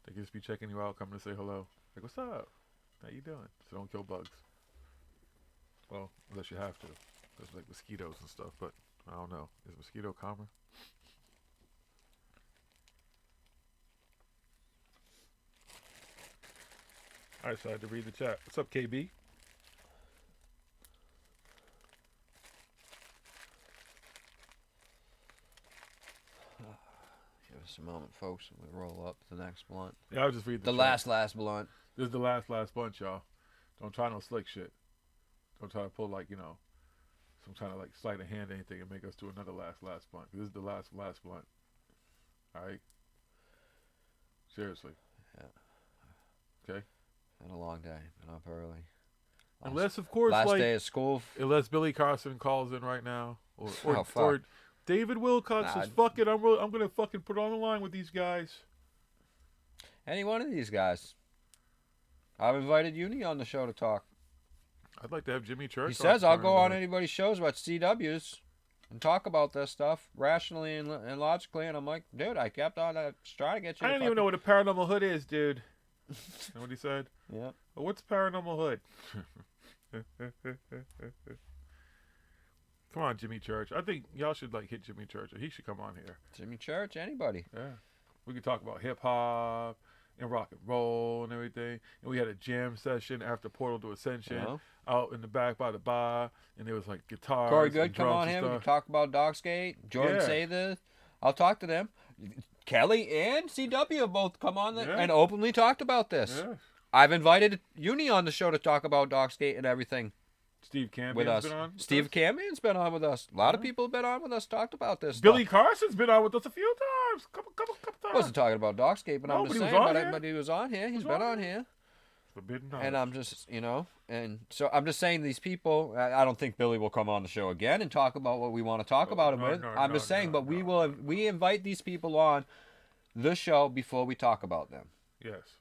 They could just be checking you out, coming to say hello. Like, what's up? How you doing? So don't kill bugs. Well, unless you have to. There's like mosquitoes and stuff, but I don't know. Is mosquito calmer? Alright, so I had to read the chat. What's up, KB? Give us a moment, folks. We roll up the next blunt. Yeah, I'll just read The chat. last blunt. This is the last bunch, y'all. Don't try no slick shit. Don't try to pull like, some kind of like sleight of hand or anything and make us do another last blunt. This is the last blunt. Alright? Seriously. Yeah. Okay? Been a long day. Been up early. Unless, of course, Last like, day of school. unless Billy Carson calls in right now. Or fuck. David Wilcox says, fuck it, I'm going to fucking put on the line with these guys. Any one of these guys. I've invited Uni on the show to talk. I'd like to have Jimmy Church. He says I'll go on it. anybody's shows about CWs and talk about this stuff rationally and logically. And I'm like, dude, I kept on trying to get you. I don't even know what a paranormal hood is, dude. You know what he said? Yeah. Well, what's Paranormal Hood? Come on, Jimmy Church. I think y'all should like hit Jimmy Church. He should come on here. Jimmy Church, anybody. Yeah. We could talk about hip hop and rock and roll and everything. And we had a jam session after Portal to Ascension Yeah. out in the back by the bar. And there was like guitars. Corey and Good, come drums on and here. We can stuff. talk about Dogsgate. Jordan Yeah. say this. I'll talk to them. Kelly and CW have both come on Yeah. and openly talked about this. Yeah. I've invited Uni on the show to talk about Dogsgate and everything Steve Campion's with us. been on. with Steve us. Campion's been on with us. A lot of people have been on with us, talked about this. Billy stuff. Carson's been on with us a few times. Couple I times. wasn't talking about Dogsgate, but No, I'm just but he was saying. on here. But he was on here. He's was been on on here. Forbidden And knowledge. I'm just, and so I'm just saying these people, I don't think Billy will come on the show again and talk about what we want to talk about him no, with. no, I'm no, just saying, no, but no. we invite these people on the show before we talk about them. Yes.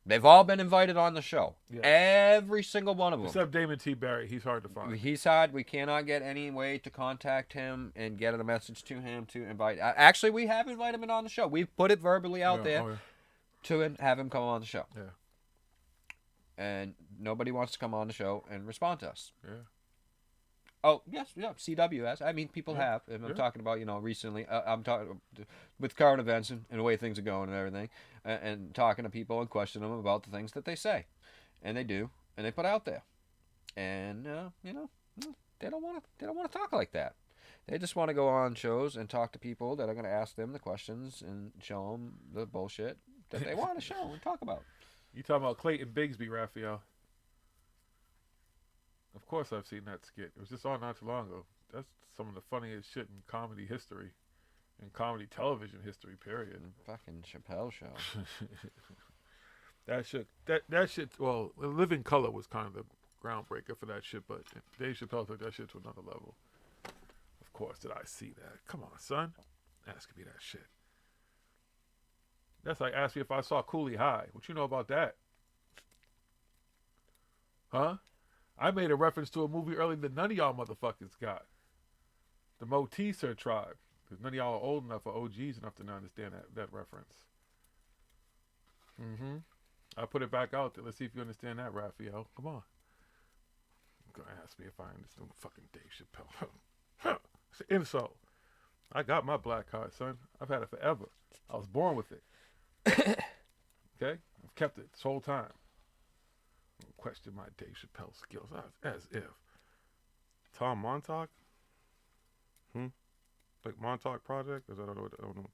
They've all been invited on the show. Yeah. Every single one of them. Except Damon T. Barry. He's hard to find. He's hard. We cannot get any way to contact him and get a message to him to invite. Actually, we have invited him on the show. We've put it verbally out Yeah, there oh, yeah. to have him come on the show. Yeah. And nobody wants to come on the show and respond to us. Yeah. Oh, yes, yeah, CWS. I mean, people Yeah, have. And I'm yeah. talking about, recently. I'm talking with current events and the way things are going and everything, and talking to people and questioning them about the things that they say. And they do, and they put out there. And, they don't want to talk like that. They just want to go on shows and talk to people that are going to ask them the questions and show them the bullshit that they want to show and talk about. You talking about Clayton Bigsby, Raphael? Of course, I've seen that skit. It was just on not too long ago. That's some of the funniest shit in comedy history, in comedy television history. Period. Fucking Chappelle show. That shit. Well, Living Color was kind of the groundbreaker for that shit, but Dave Chappelle took that shit to another level. Of course, did I see that? Come on, son. Asking me that shit. That's like asking me if I saw Cooley High. What you know about that? Huh? I made a reference to a movie earlier that none of y'all motherfuckers got. The Moteser tribe. Because none of y'all are old enough or OGs enough to understand that reference. Mm-hmm. I put it back out there. Let's see if you understand that, Raphael. Come on. You're going to ask me if I understand fucking Dave Chappelle. It's an insult. I got my black card, son. I've had it forever. I was born with it. Okay? I've kept it this whole time. Don't question my Dave Chappelle skills as if. Tom Montauk? Like Montauk Project? Because I don't know.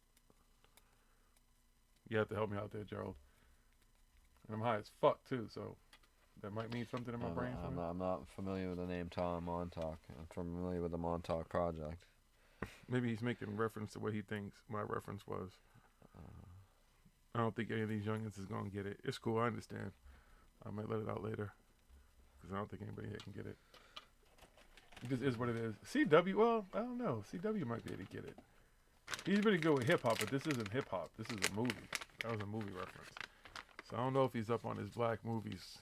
You have to help me out there, Gerald. And I'm high as fuck, too, so that might mean something in my brain. I'm not familiar with the name Tom Montauk. I'm familiar with the Montauk Project. Maybe he's making reference to what he thinks my reference was. I don't think any of these youngins is going to get it. It's cool, I understand. I might let it out later. Because I don't think anybody here can get it. It just is what it is. CW, well, I don't know. CW might be able to get it. He's pretty good with hip-hop, but this isn't hip-hop. This is a movie. That was a movie reference. So I don't know if he's up on his black movies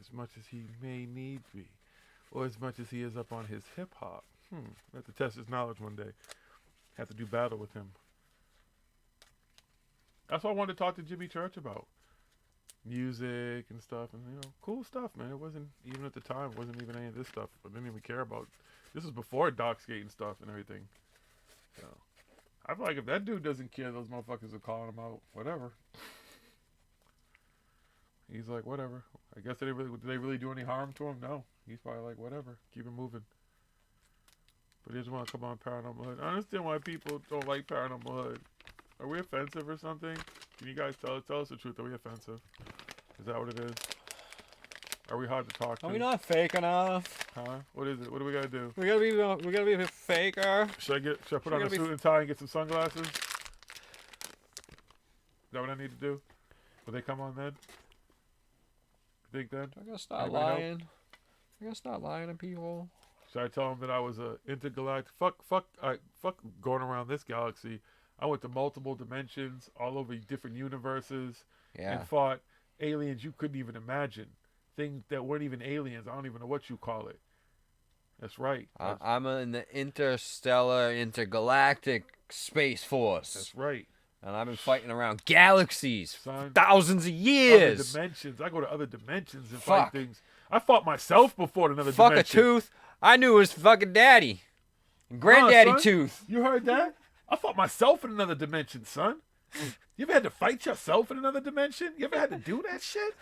as much as he may need to be. Or as much as he is up on his hip-hop. Have to test his knowledge one day. Have to do battle with him. That's what I wanted to talk to Jimmy Church about. Music and stuff, and cool stuff, man. It wasn't even at the time. It wasn't even any of this stuff. I didn't even care about. This was before Dogsgate and stuff and everything. So I feel like if that dude doesn't care, those motherfuckers are calling him out. Whatever. He's like, whatever. I guess did they really do any harm to him? No. He's probably like, whatever. Keep it moving. But he just want to come on Paranormal Hood. I understand why people don't like Paranormal Hood. Are we offensive or something? Can you guys tell us the truth? Are we offensive? Is that what it is? Are we hard to talk to? Are we not fake enough? Huh? What is it? What do we gotta do? We gotta be a bit faker. Should I put on a gotta be suit and tie and get some sunglasses? Is that what I need to do? Will they come on then? You think then? I gotta stop Anybody help? lying. I gotta stop lying to people. Should I tell them that I was a intergalactic? Fuck going around this galaxy. I went to multiple dimensions, all over different universes, Yeah. and fought aliens you couldn't even imagine. Things that weren't even aliens. I don't even know what you call it. That's right. I'm in the interstellar, intergalactic space force. That's right. And I've been fighting around galaxies for Son, thousands of Other years. dimensions. I go to other dimensions and Fuck. fight things. I fought myself before in another Fuck dimension. a tooth. I knew it was fucking daddy. And granddaddy son. tooth. You heard that? I fought myself in another dimension, son. You ever had to fight yourself in another dimension? You ever had to do that shit?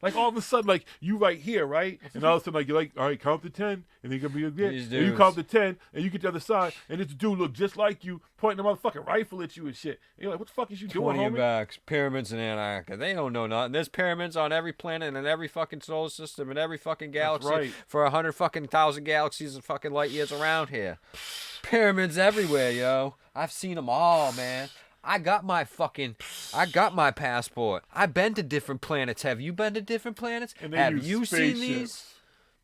Like all of a sudden, like you right here, right? And all of a sudden, like you're like, all right, count to 10, and then you're gonna be like, These and you dudes. count to 10, and you get to the other side, and this dude look just like you, pointing a motherfucking rifle at you and shit. And you're like, what the fuck is you doing, 20 homie? backs, pyramids in Antarctica. They don't know nothing. There's pyramids on every planet and in every fucking solar system and every fucking galaxy right. for 100 fucking thousand galaxies and fucking light years around here. Pyramids everywhere, yo. I've seen them all, man. I got my passport. I've been to different planets. Have you been to different planets? And they Have use you seen spaceships.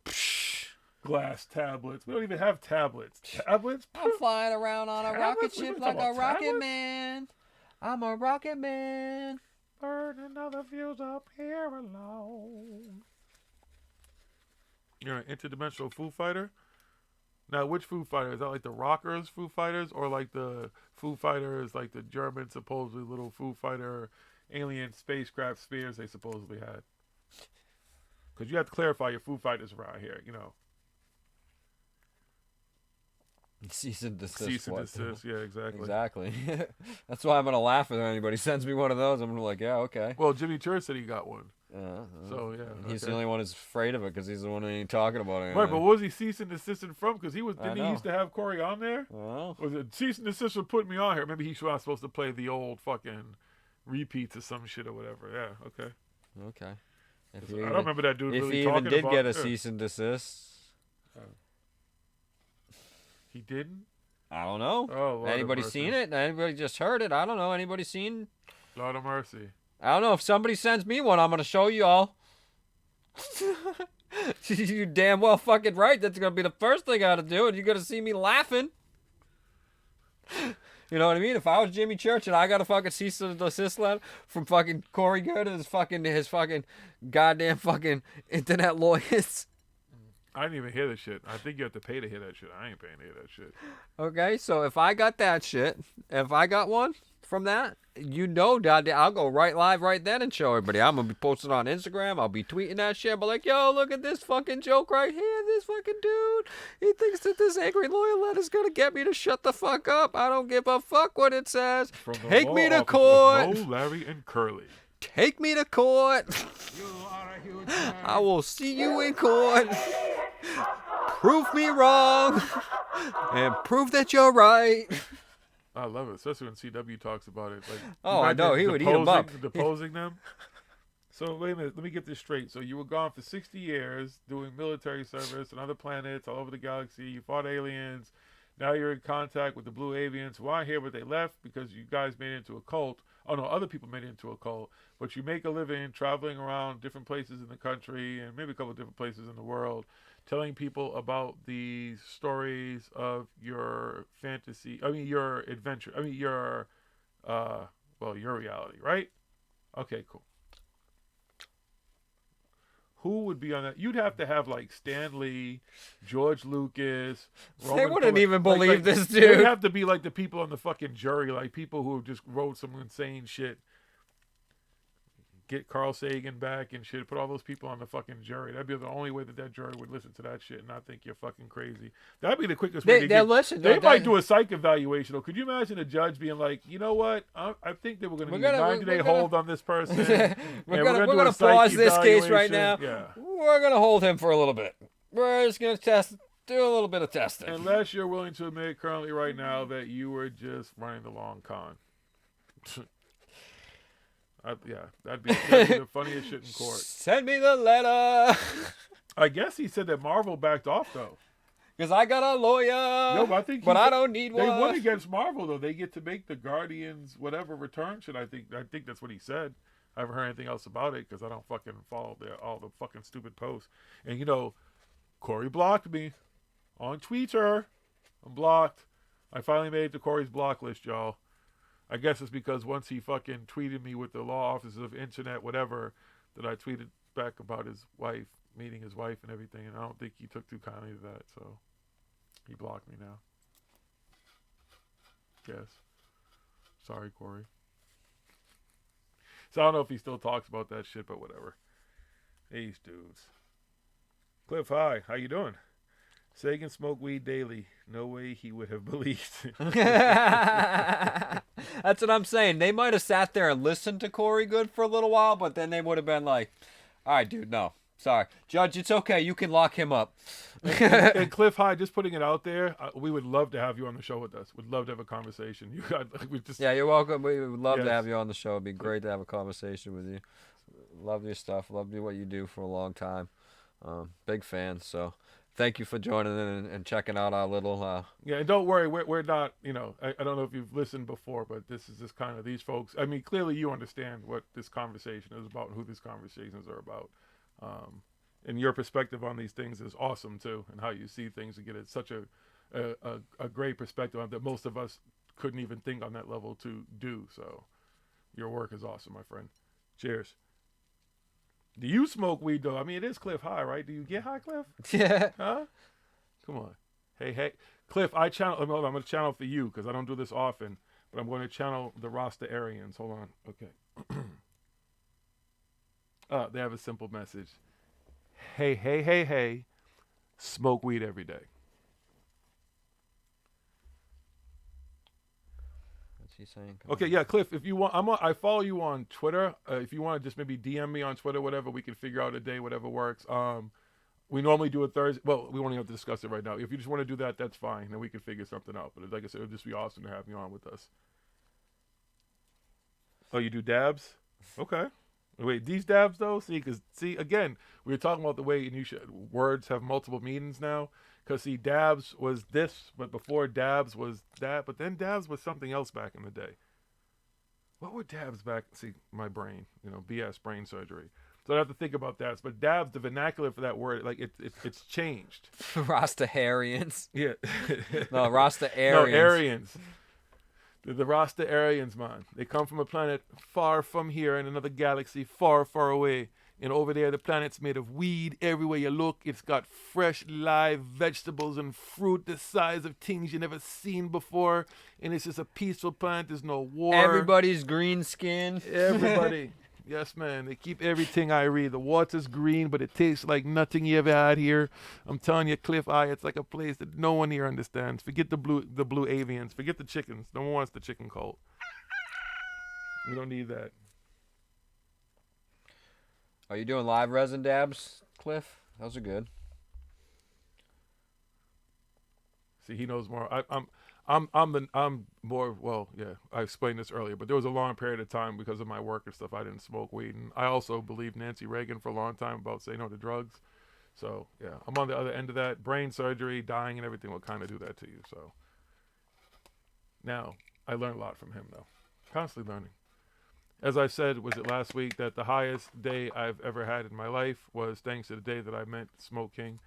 these? Glass tablets. We don't even have tablets. Tablets? I'm flying around on a rocket Tablets? We ship don't like talk a about rocket tablets? man. I'm a rocket man. Burning other views up here alone. You're an interdimensional Foo Fighter? Now, which Foo Fighter? Is that like the Rockers Foo Fighters or like the Foo Fighters, like the German supposedly little Foo Fighter alien spacecraft spears they supposedly had? Because you have to clarify your Foo Fighters around here, you know. Cease and desist. Cease and what? desist, yeah, exactly. Exactly. That's why I'm gonna laugh if anybody sends me one of those. I'm gonna be like, yeah, okay. Well, Jimmy Church said he got one. So yeah, he's okay. the only one who's afraid of it because he's the one who ain't talking about it. Right, but what was he cease and desisting from? Because he was I didn't he know. used to have Corey on there? Well, Was it cease and desist for putting me on here? Maybe he was supposed to play the old fucking repeats or some shit or whatever. Yeah, okay. okay. If I he don't even, remember that dude if really he talking even did about get a yeah. cease and desist, He didn't? I don't know. Oh, Lord Anybody of mercy. seen it? Anybody just heard it? I don't know. Anybody seen? Lord of mercy. I don't know. If somebody sends me one, I'm gonna show you all. You damn well fucking right. That's gonna be the first thing I gotta do, and you're gonna see me laughing. You know what I mean? If I was Jimmy Church and I got a fucking cease and desist letter from fucking Corey Good and his fucking goddamn fucking internet lawyers. I didn't even hear that shit. I think you have to pay to hear that shit. I ain't paying to hear that shit. Okay, so if I got that shit, if I got one from that, you know, goddamn, I'll go right live right then and show everybody. I'm gonna be posting on Instagram. I'll be tweeting that shit. But like, yo, look at this fucking joke right here. This fucking dude, he thinks that this angry lawyer letter's gonna get me to shut the fuck up. I don't give a fuck what it says. From the Take law me to office of court. Mo, Larry, and Curly. Take me to court. I will see you in court. Prove me wrong and prove that you're right. I love it, especially when CW talks about it. Like, Oh, I know, he would eat 'em up. Deposing them. So wait a minute, let me get this straight. So you were gone for 60 years doing military service on other planets all over the galaxy. You fought aliens. Now you're in contact with the Blue Avians who aren't here, but they left because you guys made it into a cult. Oh no, other people made it into a cult. But you make a living traveling around different places in the country and maybe a couple of different places in the world, telling people about the stories of your fantasy. I mean, your adventure. I mean, your reality, right? Okay, cool. Who would be on that? You'd have to have like Stan Lee, George Lucas. They wouldn't even like- believe this They'd dude. have to be like the people on the fucking jury, like people who just wrote some insane shit. Get Carl Sagan back and shit. Put all those people on the fucking jury. That'd be the only way that that jury would listen to that shit and not think you're fucking crazy. That'd be the quickest way. They'll listen. They They'll- might do a psych evaluation. Or could you imagine a judge being like, you know what? I think that we're going to We're do a gonna- 90-day we're gonna- hold on this person. We're and gonna do a psych pause this case right now. evaluation. Yeah. We're gonna hold him for a little bit. We're just gonna do a little bit of testing. Unless you're willing to admit currently right now that you were just running the long con. That'd be the funniest shit in court. Send me the letter. I guess he said that Marvel backed off though. Cause I got a lawyer. No, but I think but I don't need they one. won against Marvel though. They get to make the Guardians whatever return shit. I think that's what he said. I haven't heard anything else about it because I don't fucking follow all the fucking stupid posts. And you know, Corey blocked me on Twitter. I'm blocked. I finally made it to Corey's block list, y'all. I guess it's because once he fucking tweeted me with the law offices of internet, whatever, that I tweeted back about his wife, meeting his wife and everything, and I don't think he took too kindly to that, so he blocked me now. Yes. Sorry, Corey. So I don't know if he still talks about that shit, but whatever. These dudes. Cliff, hi. How you doing? Sagan smoked weed daily. No way he would have believed. That's what I'm saying. They might have sat there and listened to Corey Good for a little while, but then they would have been like, all right, dude, no. Sorry. Judge, it's okay. You can lock him up. And Cliff, hi, just putting it out there. We would love to have you on the show with us. We'd love to have a conversation. You got, we just, Yeah, you're welcome. We would love to Yes. have you on the show. It'd be great to have a conversation with you. Love your stuff. Love what you do for a long time. Big fan. So thank you for joining in and checking out our little. Yeah, and don't worry, we're not, you know, I don't know if you've listened before, but this is just kind of these folks. I mean, clearly you understand what this conversation is about and who these conversations are about. And your perspective on these things is awesome too, and how you see things and get it such a great perspective on that most of us couldn't even think on that level to do. So your work is awesome, my friend. Cheers. Do you smoke weed though? I mean, it is Cliff high, right? Do you get high, Cliff? Yeah. Huh? Come on. Hey, Cliff, I'm going to channel for you because I don't do this often, but I'm going to channel the Rasta Aryans. Hold on. Okay. They have a simple message. Hey, smoke weed every day. What's he saying? Come Okay, on. yeah, Cliff, if you want, I follow you on Twitter. If you want to just maybe DM me on Twitter, whatever, we can figure out a day, whatever works. We normally do a Thursday. Well, we won't even have to discuss it right now. If you just want to do that, that's fine. Then we can figure something out. But like I said, it would just be awesome to have you on with us. Oh, you do dabs? Okay. Wait, these dabs though? See, again, we were talking about the way words have multiple meanings now. Because see, dabs was this, but before dabs was that. But then dabs was something else back in the day. What were dabs back? See, my brain, BS brain surgery. So I have to think about that. But dabs, the vernacular for that word, like it's changed. Rastaharians. Yeah. No, Rasta No, Aryans. Aryans. The Rasta Aryans, man. They come from a planet far from here in another galaxy far, far away. And over there, the planet's made of weed. Everywhere you look, it's got fresh, live vegetables and fruit the size of things you never seen before. And it's just a peaceful planet. There's no war. Everybody's green skin. Everybody. Yes, man. They keep everything I read. The water's green, but it tastes like nothing you ever had here. I'm telling you, Cliff Eye, it's like a place that no one here understands. Forget the blue avians. Forget the chickens. No one wants the chicken cult. We don't need that. Are you doing live resin dabs, Cliff? Those are good. See, he knows more. I'm more, well, yeah, I explained this earlier, but there was a long period of time because of my work and stuff, I didn't smoke weed. And I also believed Nancy Reagan for a long time about saying no to drugs. So, yeah, I'm on the other end of that. Brain surgery, dying, and everything will kind of do that to you. So, now, I learned a lot from him, though. Constantly learning. As I said, was it last week, that the highest day I've ever had in my life was thanks to the day that I met Smoke King,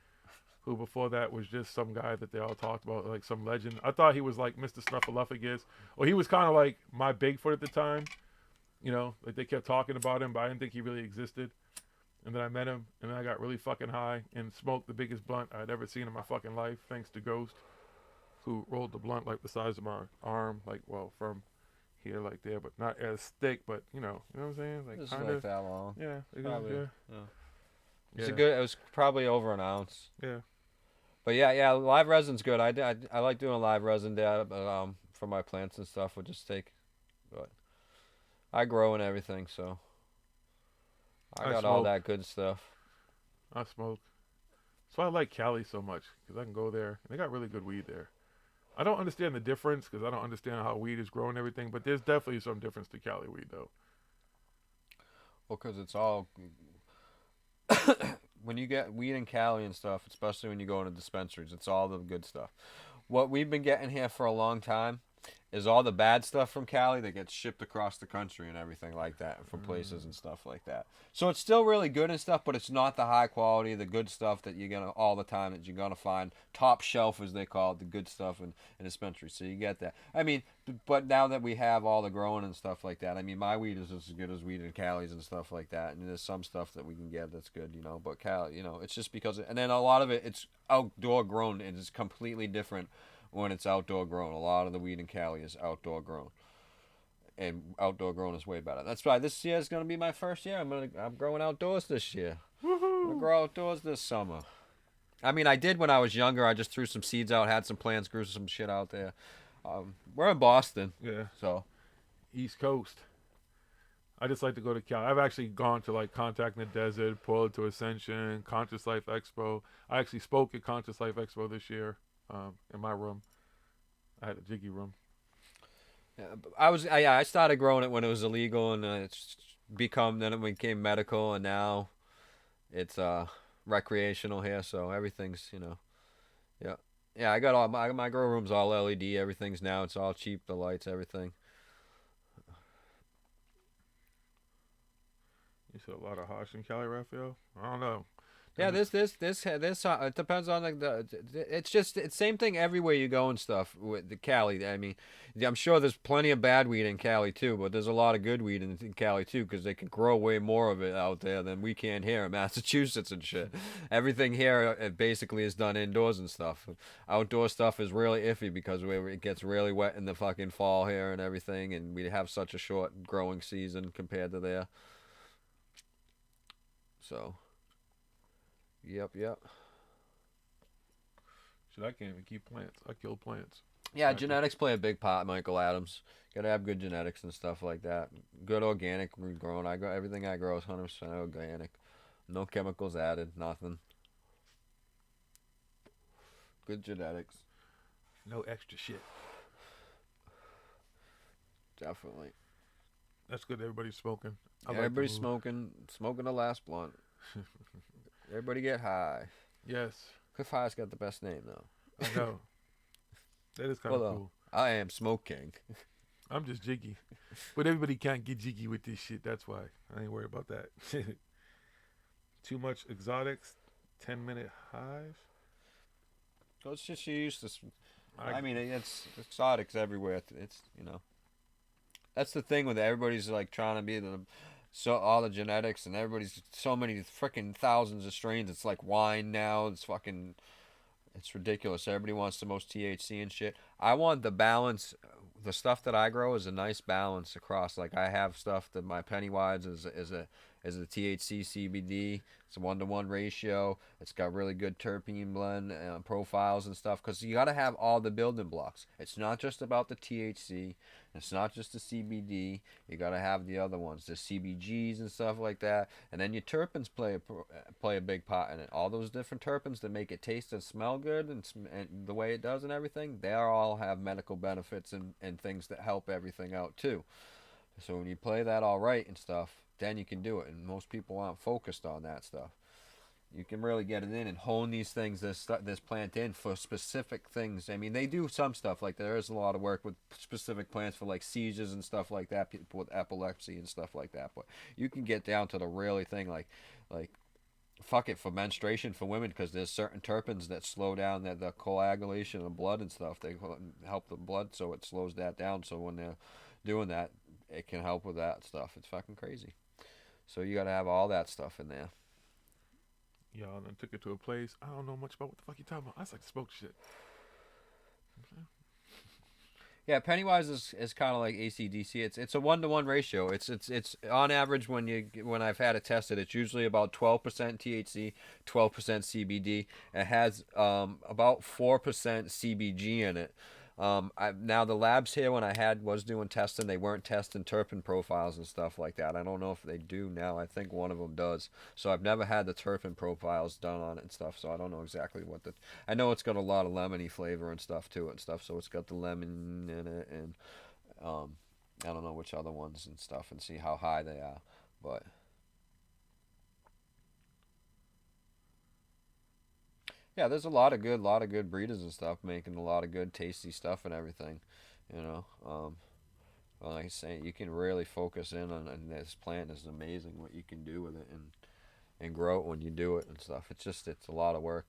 who before that was just some guy that they all talked about, like some legend. I thought he was like Mr. Snuffleupagus. Well, he was kind of like my Bigfoot at the time. Like they kept talking about him, but I didn't think he really existed. And then I met him, and then I got really fucking high and smoked the biggest blunt I'd ever seen in my fucking life, thanks to Ghost, who rolled the blunt like the size of my arm, like, well, from here, like there, but not as thick, but you know what I'm saying? Like Just kind like of. that long. Yeah. Probably, Yeah. It's Yeah. It was probably over an ounce. Yeah. But yeah, live resin's good. I like doing live resin dab for my plants and stuff. Would just take, but I grow and everything, so I got all smoke. that good stuff. I smoke. That's why I like Cali so much, because I can go there. And they got really good weed there. I don't understand the difference, because I don't understand how weed is grown and everything, but there's definitely some difference to Cali weed, though. Well, because it's all when you get weed in Cali and stuff, especially when you go into dispensaries, it's all the good stuff. What we've been getting here for a long time is all the bad stuff from Cali that gets shipped across the country and everything like that from places and stuff like that. So it's still really good and stuff, but it's not the high quality, the good stuff that you're gonna all the time that you're gonna find top shelf, as they call it, the good stuff in dispensaries. So you get that. I mean, but now that we have all the growing and stuff like that, I mean, my weed is as good as weed in Cali's and stuff like that. And there's some stuff that we can get that's good, But Cali, it's just because, and then a lot of it, it's outdoor grown and it's completely different when it's outdoor grown. A lot of the weed in Cali is outdoor grown. and outdoor growing is way better. That's why this year is gonna be my first year. I'm growing outdoors this year. I'm gonna grow outdoors this summer. I mean, I did when I was younger. I just threw some seeds out, had some plants, grew some shit out there. We're in Boston, Yeah, so East Coast. I just like to go to Cali. I've actually gone to like Contact in the Desert, Portal to Ascension, Conscious Life Expo. I actually spoke at Conscious Life Expo this year in my room. I had a jiggy room. yeah, I started growing it when it was illegal, and then it became medical, and now it's recreational here. So everything's yeah. Yeah, I got all my grow room's all LED. Everything's now it's all cheap. The lights, everything. You said a lot of Hosh in Cali, Raphael? I don't know. Yeah, this it depends on it's just it's same thing everywhere you go and stuff with the Cali. I mean, I'm sure there's plenty of bad weed in Cali too, but there's a lot of good weed in Cali too because they can grow way more of it out there than we can here in Massachusetts and shit. Everything here basically is done indoors and stuff. Outdoor stuff is really iffy because it gets really wet in the fucking fall here and everything, and we have such a short growing season compared to there. So. Yep. Shit, I can't even keep plants. I kill plants. Yeah, genetics play a big part, Michael Adams. Gotta have good genetics and stuff like that. Good organic grown. Everything I grow is 100% organic. No chemicals added, nothing. Good genetics. No extra shit. Definitely. That's good. Everybody's smoking. Everybody's smoking the last blunt. Everybody get high. Yes. Cliff High's got the best name though. I know. That is kind of cool. I am Smoke King. I'm just jiggy. But everybody can't get jiggy with this shit. That's why. I ain't worried about that. Too much exotics. 10-minute highs. Well, it's just you used to. I mean, it's exotics everywhere. It's that's the thing with it. Everybody's like trying to be all the genetics and everybody's so many freaking thousands of strains. It's like wine now. It's ridiculous. Everybody wants the most THC and shit. I want the balance. The stuff that I grow is a nice balance across. Like I have stuff that my Pennywise is a THC CBD. It's a 1-to-1 ratio. It's got really good terpene blend profiles and stuff because you got to have all the building blocks. It's not just about the THC. It's not just the CBD. You got to have the other ones, the CBGs and stuff like that. And then your terpenes play a big part in it. All those different terpenes that make it taste and smell good and the way it does and everything, they all have medical benefits and things that help everything out too. So when you play that all right and stuff, then you can do it. And most people aren't focused on that stuff. You can really get it in and hone these things, this plant in for specific things. I mean, they do some stuff like there is a lot of work with specific plants for like seizures and stuff like that, people with epilepsy and stuff like that. But you can get down to the really thing like fuck it for menstruation for women because there's certain terpenes that slow down the coagulation of blood and stuff. They help the blood so it slows that down. So when they're doing that, it can help with that stuff. It's fucking crazy. So you got to have all that stuff in there. Y'all done took it to a place. I don't know much about what the fuck you talking about. I just like to smoke shit. Yeah, Pennywise is kind of like AC/DC. It's a 1-to-1 ratio. It's on average when I've had it tested, it's usually about 12% THC, 12% CBD. It has about 4% CBG in it. Now the labs here when I was doing testing, they weren't testing terpene profiles and stuff like that. I don't know if they do now. I think one of them does. So I've never had the terpene profiles done on it and stuff. So I don't know exactly I know it's got a lot of lemony flavor and stuff to it and stuff. So it's got the lemon in it and I don't know which other ones and stuff and see how high they are, but. Yeah, there's a lot of good breeders and stuff making a lot of good tasty stuff and everything, Well, like I say, you can really focus in on this plant. Is amazing what you can do with it and grow it when you do it and stuff. It's a lot of work.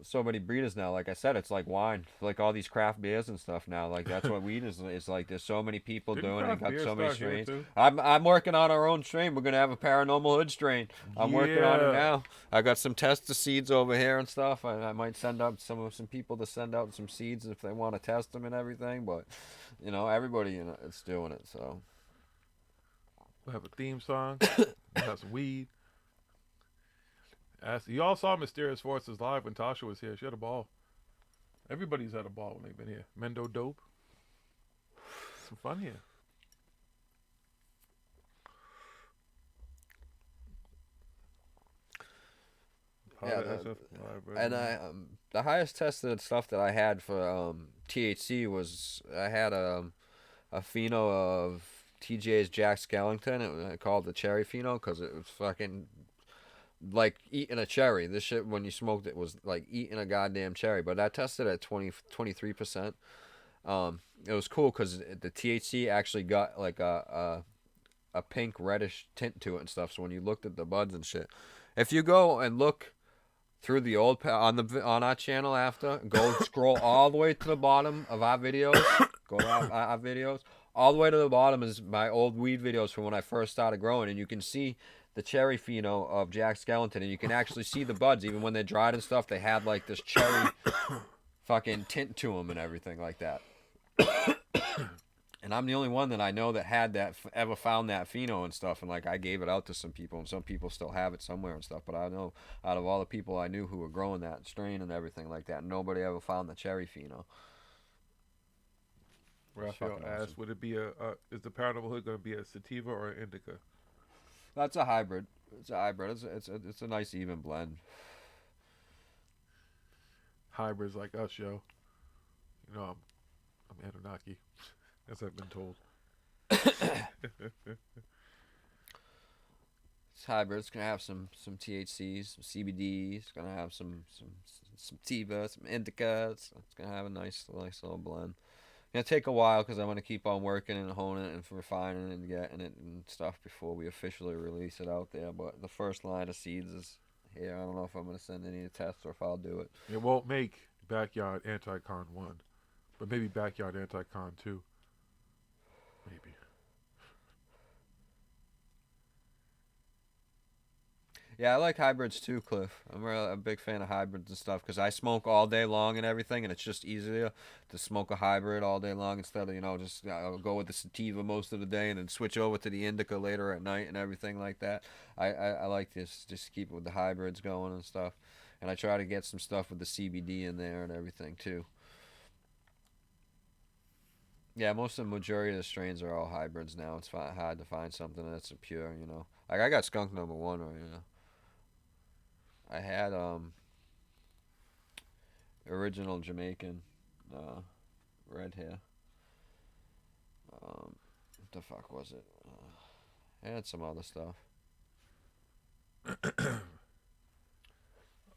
so many breeders now. Like I said, it's like wine. Like all these craft beers and stuff now. Like that's what weed is. It's like there's so many people Didn't doing it. craft Got beer so many start here, strains. too? I'm working on our own strain. We're gonna have a paranormal hood strain. I'm working on it Yeah. now. I got some tester seeds over here and stuff. I might send out some people to send out some seeds if they want to test them and everything. But you know, everybody is doing it. So We'll have a theme song. We'll have some weed. You all saw Mysterious Forces live when Tasha was here. She had a ball. Everybody's had a ball when they've been here. Mendo Dope. Some fun here. Yeah, SF5, and the highest tested stuff that I had for THC was I had a pheno of TJ's Jack Skellington. I called the cherry pheno because it was fucking like eating a cherry. This shit, when you smoked it, was like eating a goddamn cherry. But I tested at 23%. It was cool because the THC actually got like a pink reddish tint to it and stuff. So when you looked at the buds and shit, if you go and look through the old on our channel after, go scroll all the way to the bottom of our videos. Go to our videos. All the way to the bottom is my old weed videos from when I first started growing, and you can see the cherry pheno of Jack Skellington, and you can actually see the buds, even when they're dried and stuff. They had like this cherry fucking tint to them and everything like that. And I'm the only one that I know that had that, ever found that pheno and stuff, and like I gave it out to some people, and some people still have it somewhere and stuff. But I know out of all the people I knew who were growing that strain and everything like that, nobody ever found the cherry pheno. Raphael fucking asked, awesome. would it be is the Paranormal Hood going to be a sativa or an indica? That's a hybrid. It's a hybrid. It's a nice even blend. Hybrids like us, yo. You know, I'm Anunnaki, as I've been told. It's hybrid. It's gonna have some THCs, some CBDs. It's gonna have some sativa, some indica. It's gonna have a nice little blend. Gonna take a while because I'm gonna keep on working and honing it and refining it and getting it and stuff before we officially release it out there. But the first line of seeds is here. I don't know if I'm gonna send any to test or if I'll do it. It won't make Backyard Anti-Con 1, but maybe Backyard Anti-Con 2. Maybe. Yeah, I like hybrids too, Cliff. I'm really a big fan of hybrids and stuff because I smoke all day long and everything, and it's just easier to smoke a hybrid all day long instead of, just I'll go with the sativa most of the day and then switch over to the indica later at night and everything like that. I like this, just keep it with the hybrids going and stuff. And I try to get some stuff with the CBD in there and everything too. Yeah, most of the majority of the strains are all hybrids now. It's hard to find something that's a pure. Like I got skunk number 1 right now. I had original Jamaican red hair. What the fuck was it? I had some other stuff.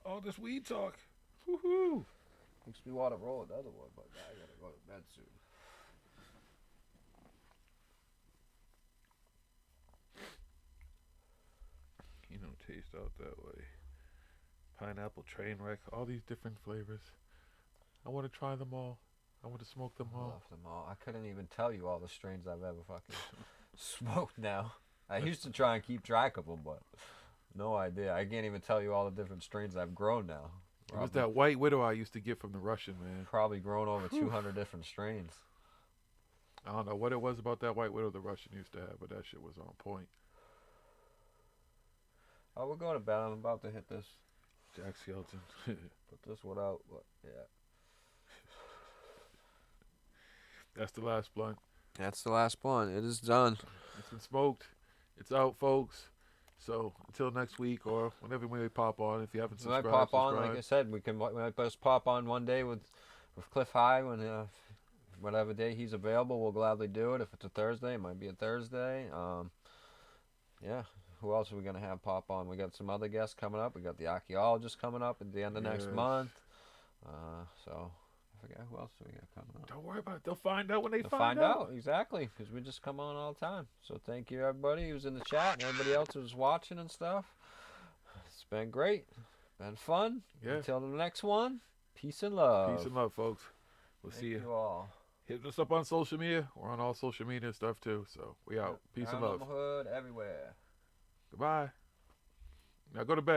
All this weed talk. Woohoo! Makes me want to roll another one, but I gotta go to bed soon. Taste out that way. Pineapple train wreck, all these different flavors. I want to try them all. I want to smoke them I all. love them all. I couldn't even tell you all the strains I've ever fucking smoked now. I used to try and keep track of them, but no idea. I can't even tell you all the different strains I've grown now. It was that white widow I used to get from the Russian, man. Probably grown over 200 different strains. I don't know what it was about that white widow the Russian used to have, but that shit was on point. Oh, we're going to bed. I'm about to hit this. Jack Skeleton. Put this one out. But yeah. That's the last blunt. That's the last blunt. It is done. It's been smoked. It's out, folks. So until next week or whenever we pop on, if you haven't We might subscribed, pop on, subscribe. like I said, we might just pop on one day with Cliff High when whatever day he's available, we'll gladly do it. If it's a Thursday, it might be a Thursday. Yeah. Who else are we gonna have pop on? We got some other guests coming up. We got the archaeologist coming up at the end of next month. So I forget who else we got coming up. Don't worry about it. They'll find out when they They'll find out. Exactly, because we just come on all the time. So thank you everybody who's in the chat and everybody else who's watching and stuff. It's been great. Been fun. Yeah. Until the next one, peace and love. Peace and love, folks. We'll Thank see you. you all. Hit us up on social media. We're on all social media stuff too. So we out. Peace and love. ParanormalHooD everywhere. Goodbye. Now go to bed.